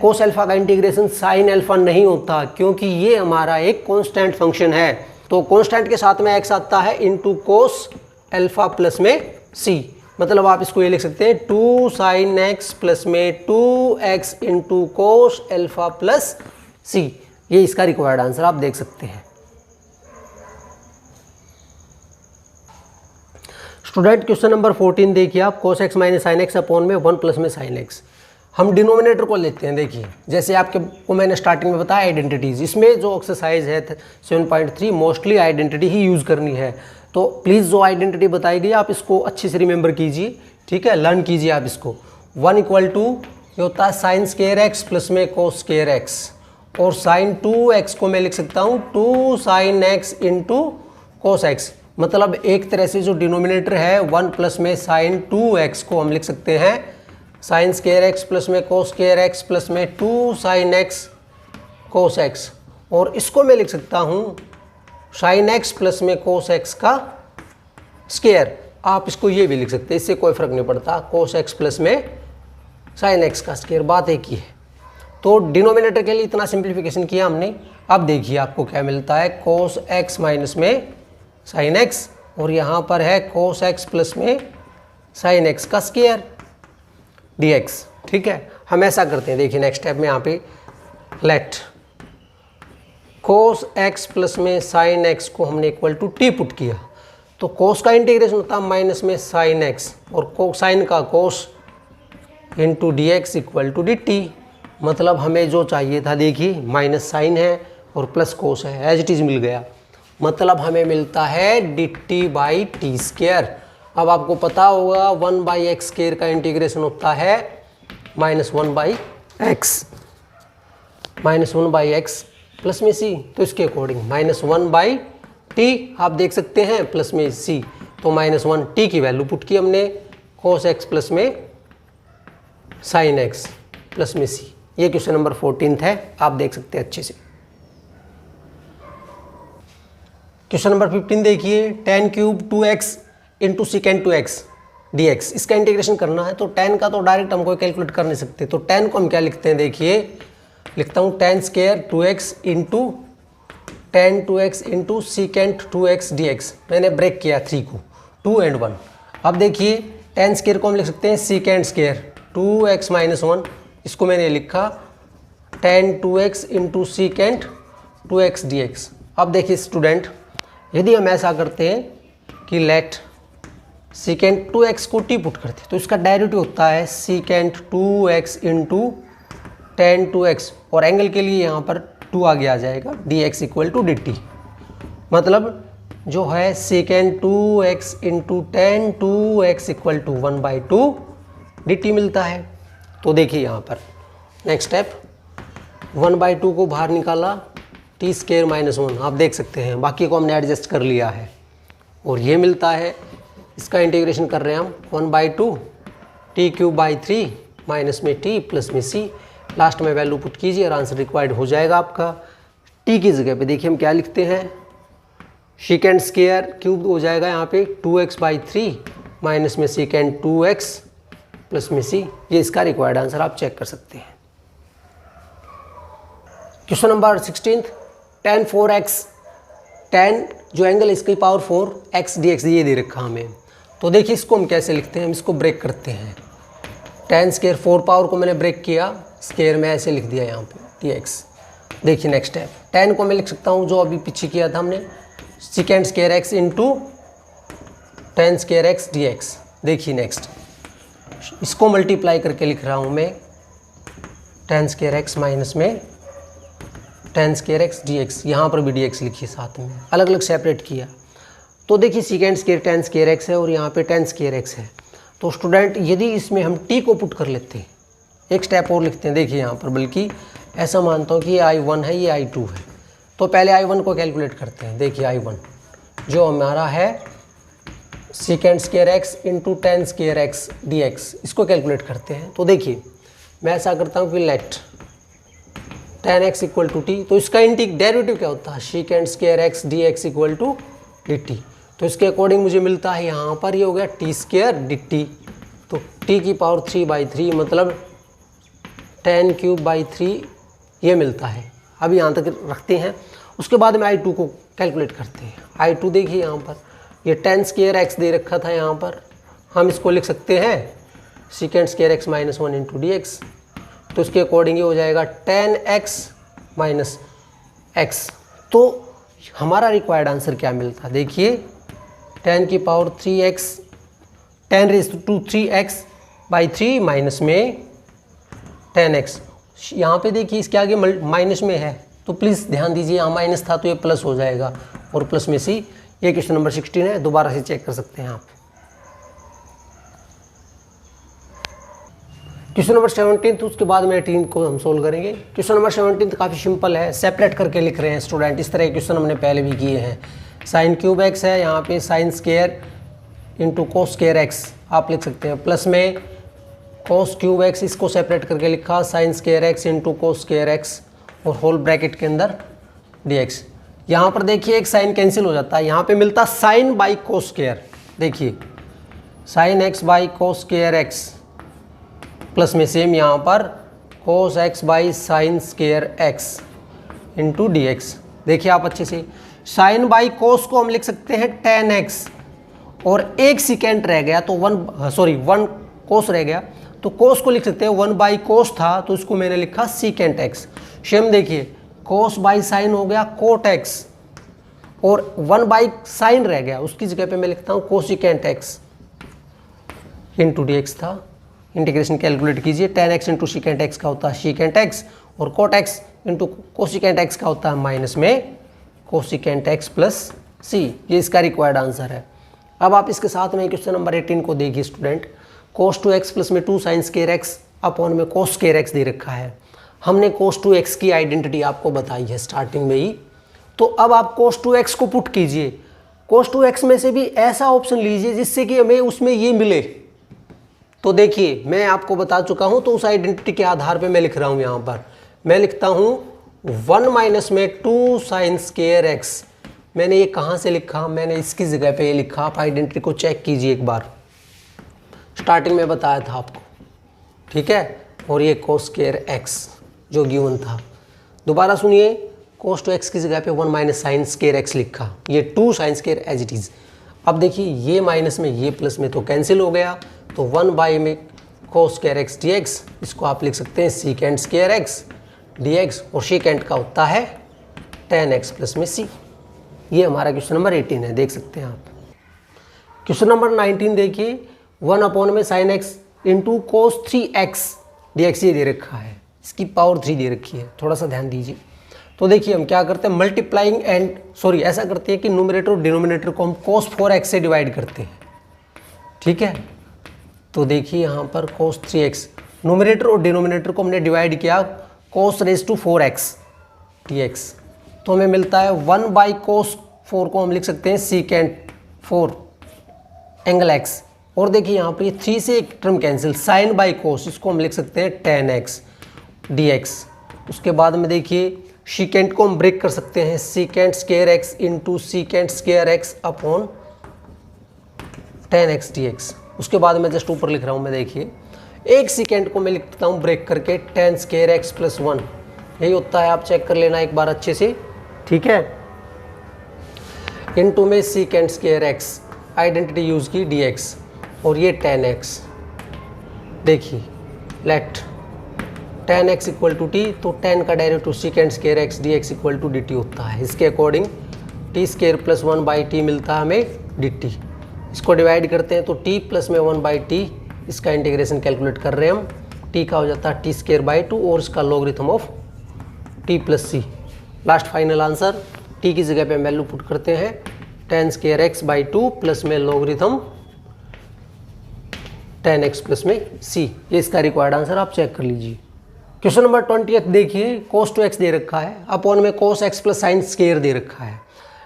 cos अल्फा का इंटीग्रेशन साइन अल्फा नहीं होता क्योंकि ये हमारा एक कांस्टेंट फंक्शन है। तो कांस्टेंट के साथ में x आता है इंटू cos अल्फा प्लस में c, मतलब आप इसको ये लिख सकते हैं 2 sin x प्लस में 2x into cos alpha plus c। ये इसका रिक्वायर्ड आंसर आप देख सकते हैं। स्टूडेंट क्वेश्चन नंबर 14 देखिए आप, cos x minus sine x upon में 1 प्लस में साइन एक्स। हम डिनोमिनेटर को लेते हैं। देखिए जैसे आपके को मैंने स्टार्टिंग में बताया आइडेंटिटीज़, इसमें जो एक्सरसाइज है 7.3 मोस्टली आइडेंटिटी ही यूज़ करनी है। तो प्लीज़ जो आइडेंटिटी बताई गई आप इसको अच्छे से रिमेंबर कीजिए, ठीक है, लर्न कीजिए आप इसको। 1 इक्वल टू ये होता है साइन स्क्वायर एक्स प्लस में cos स्क्वायर एक्स, और साइन 2x को मैं लिख सकता हूँ 2 sin x into cos x, मतलब एक तरह से जो डिनोमिनेटर है 1 प्लस में साइन 2x को हम लिख सकते हैं साइन स्क्वायर एक्स प्लस में cos स्क्वायर एक्स प्लस में 2 sin x cos x, और इसको मैं लिख सकता हूँ साइन x प्लस में cos x का स्क्वायर। आप इसको ये भी लिख सकते हैं, इससे कोई फ़र्क नहीं पड़ता, cos x प्लस में साइन x का स्क्वायर, बात एक ही है। तो डिनोमिनेटर के लिए इतना सिंप्लीफिकेशन किया हमने। अब देखिए आपको क्या मिलता है, cos x माइनस में साइन x, और यहाँ पर है cos x प्लस में साइन x का स्क्वायर dx, ठीक है। हम ऐसा करते हैं, देखिए नेक्स्ट स्टेप में यहाँ पे लेट cos x प्लस में साइन x को हमने इक्वल टू t पुट किया, तो cos का इंटीग्रेशन होता है माइनस में साइन x, और साइन का cos into D x equal to d t. मतलब हमें जो चाहिए था, देखिए माइनस साइन है और प्लस कोस है, एज इट इज़ मिल गया। मतलब हमें मिलता है D t by T square. अब आपको पता होगा 1 बाई एक्स स्क्वेयर का इंटीग्रेशन होता है -1 by x, -1 by x plus में सी, तो इसके अकॉर्डिंग -1 बाई टी आप देख सकते हैं प्लस में सी, तो -1 टी की वैल्यू पुट की हमने, cos x प्लस में sin x प्लस में सी। ये क्वेश्चन नंबर 14 है, आप देख सकते हैं अच्छे से। क्वेश्चन नंबर 15 देखिए, tan cube 2x into secant 2x dx, इसका इंटीग्रेशन करना है। तो tan का तो डायरेक्ट हमको कैलकुलेट कर नहीं सकते, तो tan को हम क्या लिखते हैं, देखिए लिखता हूँ tan square 2x into tan 2x into secant 2x dx। मैंने ब्रेक किया 3 को, 2 and 1। अब देखिए tan स्क्वायर को हम लिख सकते हैं सिकेंड स्क्वायर 2x माइनस 1, इसको मैंने लिखा tan 2x into secant 2x dx। अब देखिए स्टूडेंट, यदि हम ऐसा करते हैं कि लेट सिकेंड 2x को t पुट करते हैं, तो इसका डेरिवेटिव होता है secant 2x into tan 2x, और एंगल के लिए यहाँ पर 2 आगे आ जाएगा, dx इक्वल टू dt। मतलब जो है secant 2x into tan 2x equal to 1/2 dt मिलता है। तो देखिए यहाँ पर नेक्स्ट स्टेप, 1/2 को बाहर निकाला, टी स्क्वायर माइनस 1, आप देख सकते हैं बाकी को हमने एडजस्ट कर लिया है, और ये मिलता है। इसका इंटीग्रेशन कर रहे हैं हम 1/2 टी क्यूब बाई 3 माइनस में टी प्लस में सी, लास्ट में वैल्यू पुट कीजिए और आंसर रिक्वायर्ड हो जाएगा आपका। टी की जगह पे देखिए हम क्या लिखते हैं, सिकेंड स्क्वायर क्यूब हो जाएगा यहाँ पे 2x/3 माइनस में सिकेंड 2x प्लस में सी। ये इसका रिक्वायर्ड आंसर आप चेक कर सकते हैं। Question number 16, tan 4x, tan जो एंगल इसकी पावर 4 x dx ये दे रखा हमें। तो देखिए इसको हम कैसे लिखते हैं, हम इसको ब्रेक करते हैं। tan स्क्वायर 4 पावर को मैंने ब्रेक किया, स्क्वायर में ऐसे लिख दिया यहाँ पे dx। देखिए नेक्स्ट स्टेप, tan को मैं लिख सकता हूँ जो अभी पीछे किया था हमने, secant square x into tan square x dx। देखिए नेक्स्ट, इसको मल्टीप्लाई करके लिख रहा हूँ मैं, tan स्क्वायर x माइनस में tan स्क्वायर x dx, यहाँ पर भी dx लिखिए साथ में, अलग अलग सेपरेट किया। तो देखिए secant square tan square x है और यहाँ पे tan स्क्वायर x है। तो स्टूडेंट यदि इसमें हम t को पुट कर लेते हैं, एक स्टेप और लिखते हैं, देखिए यहाँ पर, बल्कि ऐसा मानता हूँ कि ये I1 है, ये I2 है। तो पहले I1 को कैलकुलेट करते हैं। देखिए I1 जो हमारा है secant square x into tan square x dx, इसको कैलकुलेट करते हैं। तो देखिए मैं ऐसा करता हूँ कि let tan x equal to t, तो इसका डेरिवेटिव क्या होता है, secant square x dx equal to dt। तो इसके अकॉर्डिंग मुझे मिलता है यहाँ पर ये हो गया t स्क्वायर dt, तो t की पावर 3/3 मतलब tan क्यूब बाई 3 ये मिलता है। अब यहाँ तक रखते हैं, उसके बाद में I2 को कैलकुलेट करते हैं। I2 देखिए यहाँ पर ये tan स्क्वायर x दे रखा था, यहाँ पर हम इसको लिख सकते हैं secant square x minus 1 into dx। तो इसके अकॉर्डिंग ये हो जाएगा tan x माइनस x। तो हमारा रिक्वायर्ड आंसर क्या मिलता है, देखिए tan की power 3x, tan raise to 3x/3 minus में tan x। यहाँ पे देखिए इसके आगे माइनस में है, तो प्लीज़ ध्यान दीजिए, यहाँ माइनस था तो ये प्लस हो जाएगा, और प्लस में सी। ये क्वेश्चन नंबर 16 है, दोबारा से चेक कर सकते हैं आप। क्वेश्चन नंबर 17, तो उसके बाद में 18 को हम सोल्व करेंगे। क्वेश्चन नंबर 17 काफ़ी सिंपल है, सेपरेट करके लिख रहे हैं स्टूडेंट। इस तरह के क्वेश्चन हमने पहले भी किए हैं। साइन क्यूब एक्स है, यहाँ पे sine square into cos square x आप लिख सकते हैं, प्लस में कोस क्यूब एक्स, इसको सेपरेट करके लिखा sine square x into cos square x, और होल ब्रैकेट के अंदर dx। यहाँ पर देखिए एक साइन कैंसिल हो जाता है, यहाँ पे मिलता साइन बाई कोस स्क्वायर। देखिए sine x by cos square x plus में सेम यहाँ पर cos x by sine square x into dx। देखिए आप अच्छे से, साइन बाई कोस को हम लिख सकते हैं tan x, और एक सिकेंड रह गया तो 1 कोस रह गया, तो कोस को लिख सकते हैं 1 कोस था तो उसको मैंने लिखा सिकेंड x। सेम देखिए कोस बाई साइन हो गया कोट x, और 1 साइन रह गया, उसकी जगह पे मैं लिखता हूँ कोसिकेंट x इंटू dx था। इंटीग्रेशन कैलकुलेट कीजिए। tan x into secant x का होता है सीकेंट एक्स, और cot x into cosecant x का होता है माइनस में कोसिकेंट एक्स प्लस सी। ये इसका रिक्वायर्ड आंसर है। अब आप इसके साथ में क्वेश्चन नंबर 18 को देखिए स्टूडेंट। cos 2x प्लस में 2 sin स्क्वायर एक्स अपॉन में cos स्क्वायर एक्स दे रखा है। हमने cos 2x की आइडेंटिटी आपको बताई है स्टार्टिंग में ही। तो अब आप cos 2x को पुट कीजिए। cos 2x में से भी ऐसा ऑप्शन लीजिए जिससे कि हमें उसमें ये मिले। तो देखिए मैं आपको बता चुका हूं, तो उस आइडेंटिटी के आधार पे मैं लिख रहा हूं। यहां पर मैं लिखता हूं 1 माइनस में 2 sin स्क्वायर एक्स। मैंने ये कहां से लिखा? मैंने इसकी जगह पे ये लिखा। आप आइडेंटिटी को चेक कीजिए एक बार, स्टार्टिंग में बताया था आपको, ठीक है। और ये cos स्क्वायर एक्स जो गिवन था। दोबारा सुनिए, cos 2x की जगह पे 1 माइनस साइन स्क्वायर एक्स लिखा, ये 2 sine square as it is. अब देखिए ये माइनस में ये प्लस में तो कैंसिल हो गया, तो 1 बाई में cos square x D x, इसको आप लिख सकते हैं secant square x D x, और सीकेंट का होता है tan x प्लस में c। ये हमारा क्वेश्चन नंबर 18 है, देख सकते हैं आप। क्वेश्चन नंबर 19 देखिए, 1 अपॉन में sine x into cos 3x D x ये दे रखा है, इसकी पावर 3 दे रखी है। थोड़ा सा ध्यान दीजिए। तो देखिए हम क्या करते हैं, मल्टीप्लाइंग एंड सॉरी ऐसा करते हैं कि न्यूमरेटर और डिनोमिनेटर को हम cos 4x से डिवाइड करते हैं, ठीक है। तो देखिए यहाँ पर cos 3x, न्यूमरेटर और डिनोमिनेटर को हमने डिवाइड किया cos raise to 4x dx, तो हमें मिलता है 1 बाई cos 4 को हम लिख सकते हैं सीकेंट 4 एंगल x। और देखिए यहाँ पर ये 3 से एक term cancel, sine by cos, इसको हम लिख सकते हैं tan x dx। उसके बाद में देखिए सीकेंट को हम ब्रेक कर सकते हैं, secant square x into secant square x upon tan x dx। उसके बाद मैं जस्ट ऊपर लिख रहा हूँ मैं, देखिए एक सीकेंट को मैं लिखता हूँ ब्रेक करके tan स्क्वायर एक्स प्लस 1, यही होता है, आप चेक कर लेना एक बार अच्छे से, ठीक है। इंटू में secant square x, identity use की dx, और ये tan x। देखिए let tan x equal to t, तो tan का derivative secant square x dx equal to dt होता है। इसके according t square plus 1 by t मिलता है हमें dt। इसको डिवाइड करते हैं तो t प्लस में 1 बाई टी, इसका इंटीग्रेशन कैलकुलेट कर रहे हैं हम, t का हो जाता है t स्क्वायर बाई 2 और इसका logarithm of t plus c. Last final answer, t की जगह पे वैल्यू पुट करते हैं tan square x by 2 plus में लॉगरिथम tan x प्लस में c। ये इसका रिक्वायर्ड आंसर आप चेक कर लीजिए। क्वेश्चन नंबर 20 देखिए, cos 2x दे रखा है अपॉन में cos x plus sine square दे रखा है।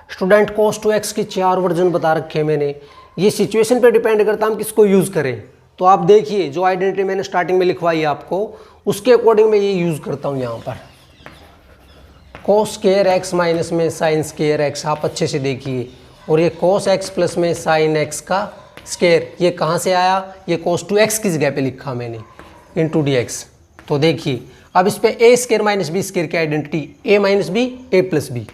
स्टूडेंट cos 2x की 4 वर्जन बता रखे हैं मैंने, ये सिचुएशन पे डिपेंड करता है हम किसको यूज़ करें। तो आप देखिए जो आइडेंटिटी मैंने स्टार्टिंग में लिखवाई है आपको, उसके अकॉर्डिंग मैं ये यूज़ करता हूँ। यहाँ पर cos स्क्वायर एक्स माइनस में साइन स्क्वायर एक्स, आप अच्छे से देखिए, और ये cos x प्लस में साइन एक्स का स्क्वायर, ये कहाँ से आया, ये cos 2x की जगह पे लिखा मैंने इंटू dx। तो देखिए अब इस पे a square minus B square की identity a minus B a plus B,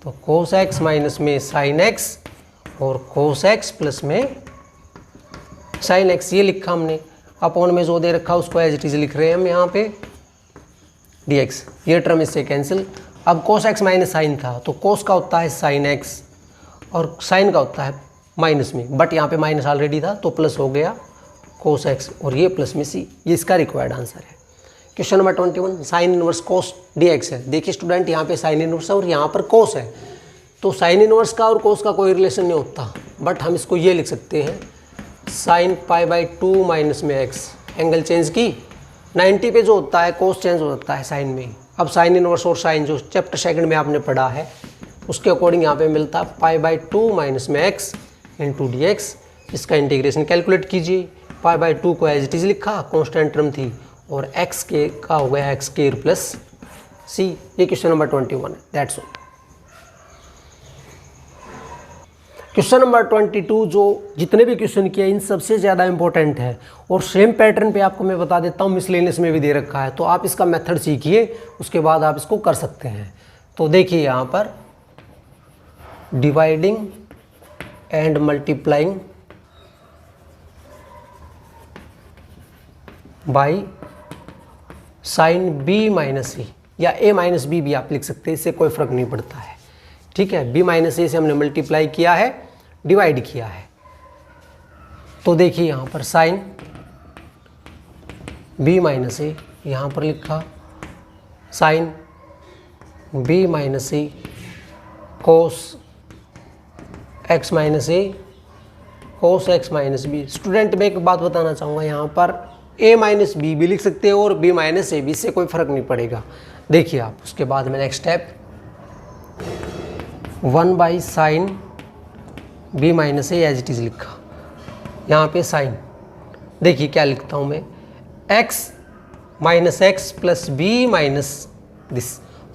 तो cos x माइनस में साइन x और cos x प्लस में साइन x, ये लिखा हमने। अपॉन में जो दे रखा उसको एज इट इज लिख रहे हैं हम यहाँ पे dx, ये टर्म इससे कैंसिल। अब cos x माइनस साइन था, तो cos का होता है साइन x और साइन का होता है माइनस में, बट यहाँ पे माइनस ऑलरेडी था तो प्लस हो गया cos x, और ये प्लस में c। ये इसका रिक्वायर्ड आंसर है। Question number 21, sine inverse cos dx है। देखिए स्टूडेंट यहाँ पे साइन इनवर्स है और यहाँ पर cos है, तो साइन इनवर्स का और cos का कोई रिलेशन नहीं होता, बट हम इसको ये लिख सकते हैं साइन पाई बाई 2 माइनस में x। एंगल चेंज की 90 पे जो होता है cos चेंज हो जाता है साइन में। अब साइन इनवर्स और साइन जो चैप्टर सेकंड में आपने पढ़ा है उसके अकॉर्डिंग यहाँ पे मिलता है पाई बाई 2 माइनस में x इंटू डी एक्स। इसका इंटीग्रेशन कैलकुलेट कीजिए। पाई बाई 2 को एज इट इज लिखा, कॉन्स्टेंट टर्म थी, और x के का हो गया एक्स स्क्वायर प्लस सी। ये क्वेश्चन नंबर 21 है, दैट्स ऑल। क्वेश्चन नंबर 22 जो जितने भी क्वेश्चन किए इन सबसे ज़्यादा इंपॉर्टेंट है, और सेम पैटर्न पे आपको मैं बता देता हूँ, मिसलेनियस में भी दे रखा है, तो आप इसका मेथड सीखिए, उसके बाद आप इसको कर सकते हैं। तो देखिए यहाँ पर dividing and multiplying by sine B minus A, या ए माइनस बी भी आप लिख सकते हैं, इससे कोई फ़र्क नहीं पड़ता है, ठीक है। बी माइनस ए से हमने मल्टीप्लाई किया है, डिवाइड किया है। तो देखिए यहाँ पर साइन बी माइनस ए, यहाँ पर लिखा साइन बी माइनस ए कोस एक्स माइनस ए cos X minus B. Student मैं एक बात बताना चाहूँगा, यहाँ पर ए माइनस बी भी लिख सकते हो और बी माइनस ए बी, इससे कोई फर्क नहीं पड़ेगा। देखिए आप उसके बाद में next step 1 by sine B minus a as it is लिखा, यहाँ पे साइन देखिए क्या लिखता हूँ मैं, x minus x plus b minus this,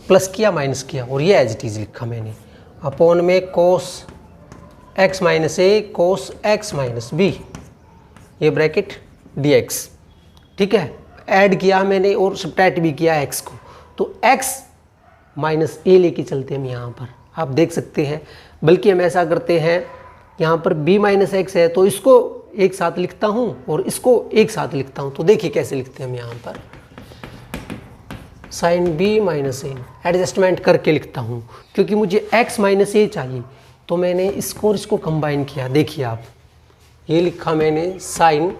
plus किया माइनस किया और ये एज इट इज़ लिखा मैंने, अपॉन में कोस एक्स माइनस ए कोस एक्स माइनस बी, ये ब्रैकेट डी एक्स। ठीक है, ऐड किया मैंने और सब्ट्रैक्ट भी किया एक्स को, तो एक्स माइनस ए लेके चलते हैं हम यहाँ पर, आप देख सकते हैं। बल्कि हम ऐसा करते हैं, यहाँ पर b माइनस एक्स है तो इसको एक साथ लिखता हूँ और इसको एक साथ लिखता हूँ। तो देखिए कैसे लिखते हैं हम यहाँ पर, साइन b माइनस ए एडजस्टमेंट करके लिखता हूँ क्योंकि मुझे x माइनस ए चाहिए, तो मैंने इसको और इसको कंबाइन किया। देखिए आप, ये लिखा मैंने साइन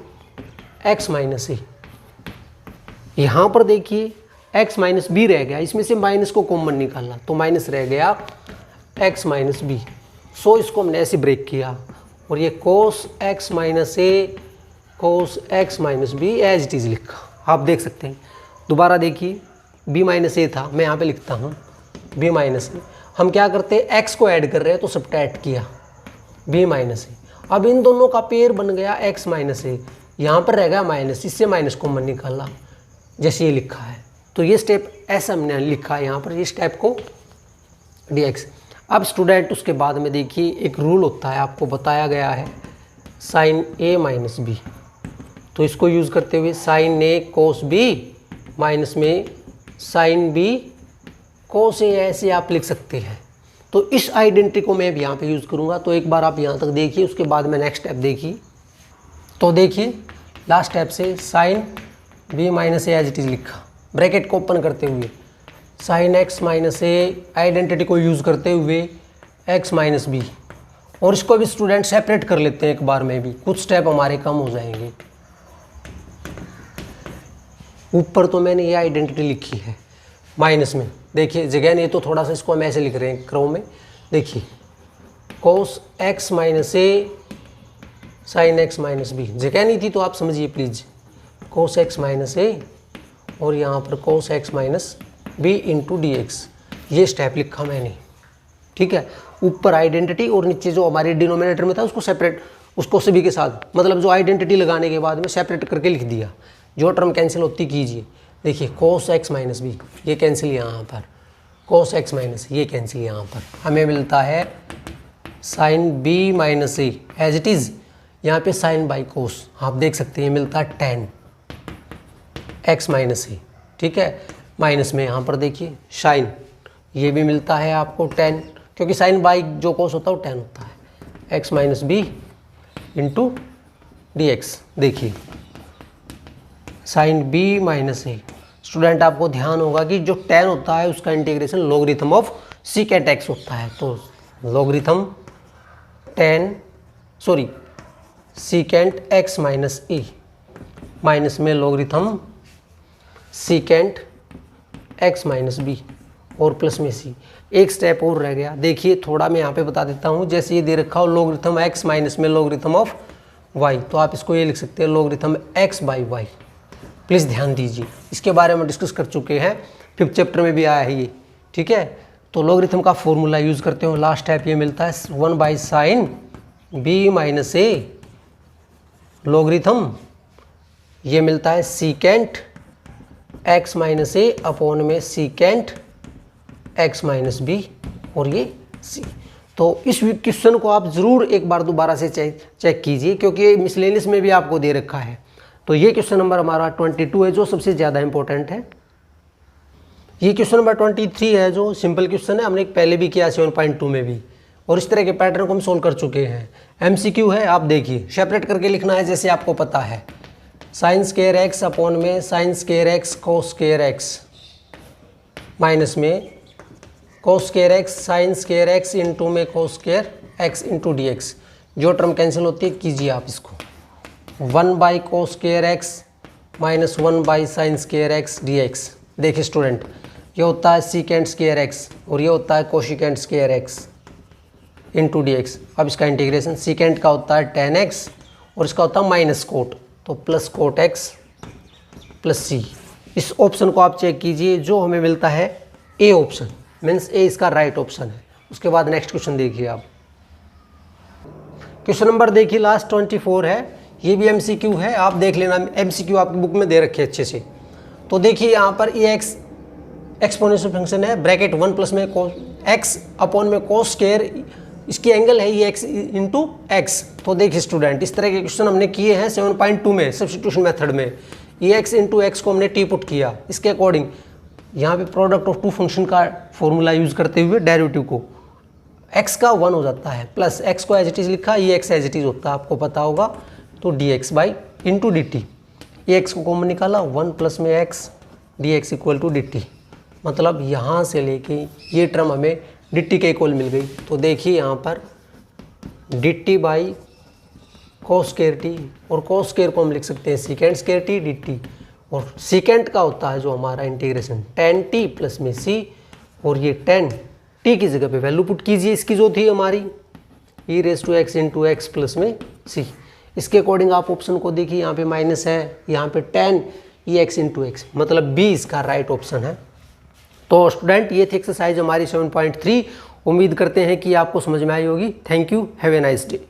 x माइनस ए, यहाँ पर देखिए x माइनस बी रह गया, इसमें से माइनस को कॉमन निकालना तो माइनस रह गया x माइनस बी। सो इसको हमने ऐसे ब्रेक किया और ये cos x minus A cos x minus b as it is लिखा, आप देख सकते हैं। दोबारा देखिए b माइनस ए था, मैं यहाँ पे लिखता हूँ b माइनस ए, हम क्या करते हैं x को ऐड कर रहे हैं तो सब्ट्रैक्ट किया b माइनस ए, अब इन दोनों का पेयर बन गया x माइनस ए, यहाँ पर रह गया माइनस, इससे माइनस कॉमन निकाला जैसे ये लिखा है। तो ये स्टेप ऐसा हमने लिखा है यहाँ पर, ये स्टेप को dx। अब स्टूडेंट उसके बाद में देखिए एक रूल होता है, आपको बताया गया है साइन a माइनस बी, तो इसको यूज़ करते हुए sine a cos b minus में साइन b कोस a, ऐसे आप लिख सकते हैं। तो इस आइडेंटिटी को मैं यहाँ पे यूज़ करूँगा। तो एक बार आप यहाँ तक देखिए, उसके बाद में नेक्स्ट स्टेप देखिए। तो देखिए लास्ट स्टेप से sine b minus a as it is लिखा, ब्रैकेट को ओपन करते हुए sine x minus a identity को यूज़ करते हुए x माइनस बी, और इसको भी स्टूडेंट सेपरेट कर लेते हैं एक बार में भी, कुछ स्टेप हमारे कम हो जाएंगे। ऊपर तो मैंने ये आइडेंटिटी लिखी है माइनस में, देखिए जगह नहीं तो थोड़ा सा इसको हम ऐसे लिख रहे हैं क्रॉम में। देखिए cos x minus a sine x minus b, जगह नहीं थी तो आप समझिए please, cos x minus a और यहाँ पर cos x minus b into D x, ये स्टेप लिखा मैंने। ठीक है, ऊपर आइडेंटिटी और नीचे जो हमारे डिनोमिनेटर में था उसको सेपरेट, उसको सभी के साथ, मतलब जो आइडेंटिटी लगाने के बाद में सेपरेट करके लिख दिया। जो टर्म कैंसिल होती कीजिए, देखिए कोस x माइनस बी ये कैंसिल यहाँ पर, कोस x माइनस ये कैंसिल यहाँ पर, हमें मिलता है sine b minus a as it is, यहाँ पे साइन बाई कोस आप देख सकते हैं मिलता है टेन x माइनस ए। ठीक है, माइनस में यहाँ पर देखिए साइन, ये भी मिलता है आपको टेन, क्योंकि साइन बाई जो कोस होता है वो टेन होता है, x minus b into D x. देखिए sine b minus a, student आपको ध्यान होगा कि जो टेन होता है उसका integration logarithm of secant x होता है, तो logarithm secant x minus a minus में logarithm secant x minus b और प्लस में c। एक स्टेप और रह गया, देखिए थोड़ा मैं यहाँ पे बता देता हूँ। जैसे ये दे रखा हो लॉगरिथम x माइनस में लॉगरिथम ऑफ y, तो आप इसको ये लिख सकते हैं logarithm x by y. Please ध्यान दीजिए, इसके बारे में डिस्कस कर चुके हैं, 5th चैप्टर में भी आया है ये। ठीक है, तो लॉगरिथम का फॉर्मूला यूज़ करते हो, लास्ट स्टेप ये मिलता है 1 by sign b minus A logarithm, ये मिलता है सीकेंट x माइनस ए अपॉन में सीकेंट x माइनस बी और ये c। तो इस क्वेश्चन को आप ज़रूर एक बार दोबारा से चेक कीजिए, क्योंकि मिसलेनियस में भी आपको दे रखा है। तो ये क्वेश्चन नंबर हमारा 22 है जो सबसे ज़्यादा इंपॉर्टेंट है। ये क्वेश्चन नंबर 23 है जो सिंपल क्वेश्चन है, हमने पहले भी किया 7.2 में भी, और इस तरह के पैटर्न को हम सोल्व कर चुके हैं। MCQ है, आप देखिए सेपरेट करके लिखना है जैसे आपको पता है, साइन स्क्वायर x अपॉन में sine square x cos square x minus में cos square x sine square x into में cos square x into D X. जो टर्म कैंसिल होती है कीजिए आप इसको, 1 by cos square x -1 by sine square X D x. देखिए स्टूडेंट, ये होता है सीकेंट स्केयर एक्स और ये होता है cosecant square x into D x. अब इसका इंटीग्रेशन, सीकेंट का होता है tan x और इसका होता है माइनस कोट, तो प्लस कोट एक्स प्लस सी। इस ऑप्शन को आप चेक कीजिए, जो हमें मिलता है ए ऑप्शन, मीन्स ए इसका राइट ऑप्शन है। उसके बाद नेक्स्ट क्वेश्चन देखिए आप। क्वेश्चन नंबर देखिए लास्ट 24 है, ये भी एमसीक्यू है, आप देख लेना, एमसीक्यू आपकी बुक में दे रखे अच्छे से। तो देखिए यहाँ पर ए एक्स एक्सपोनेंशियल फंक्शन है, ब्रैकेट 1 प्लस में एक्स अपॉन में कोस स्क्वायर, इसकी एंगल है ये एक्स इंटू एक्स। तो देखिए स्टूडेंट, इस तरह के क्वेश्चन हमने किए हैं 7.2 में सब्स्टिट्यूशन मेथड में। ये एक्स इंटू एक्स को हमने टी पुट किया, इसके अकॉर्डिंग यहाँ पे प्रोडक्ट ऑफ टू फंक्शन का फॉर्मूला यूज करते हुए डेरिवेटिव को एक्स का 1 हो जाता है, प्लस एक्स को एज इट इज लिखा, ये एक्स एज इट इज होता है, आपको पता होगा। तो d x by into d t, ये एक्स को कॉमन निकाला, 1 प्लस में x D x equal to d t. मतलब यहाँ से लेके ये टर्म हमें डी टी के इक्वल मिल गई। तो देखिए यहाँ पर d t by cos square t, और कोस स्क्वायर को हम लिख सकते हैं secant square t d t, और सीकेंट का होता है जो हमारा इंटीग्रेशन tan टी प्लस में सी, और ये tan टी की जगह पे वैल्यू पुट कीजिए इसकी जो थी हमारी e raise to X into X plus में सी। इसके अकॉर्डिंग आप ऑप्शन को देखिए, यहाँ पे माइनस है, यहाँ पे tan ई एक्स इंटू एक्स, मतलब बी इसका राइट ऑप्शन है। तो स्टूडेंट, ये थी एक्सरसाइज हमारी 7.3। उम्मीद करते हैं कि आपको समझ में आई होगी। Thank you, have a nice day.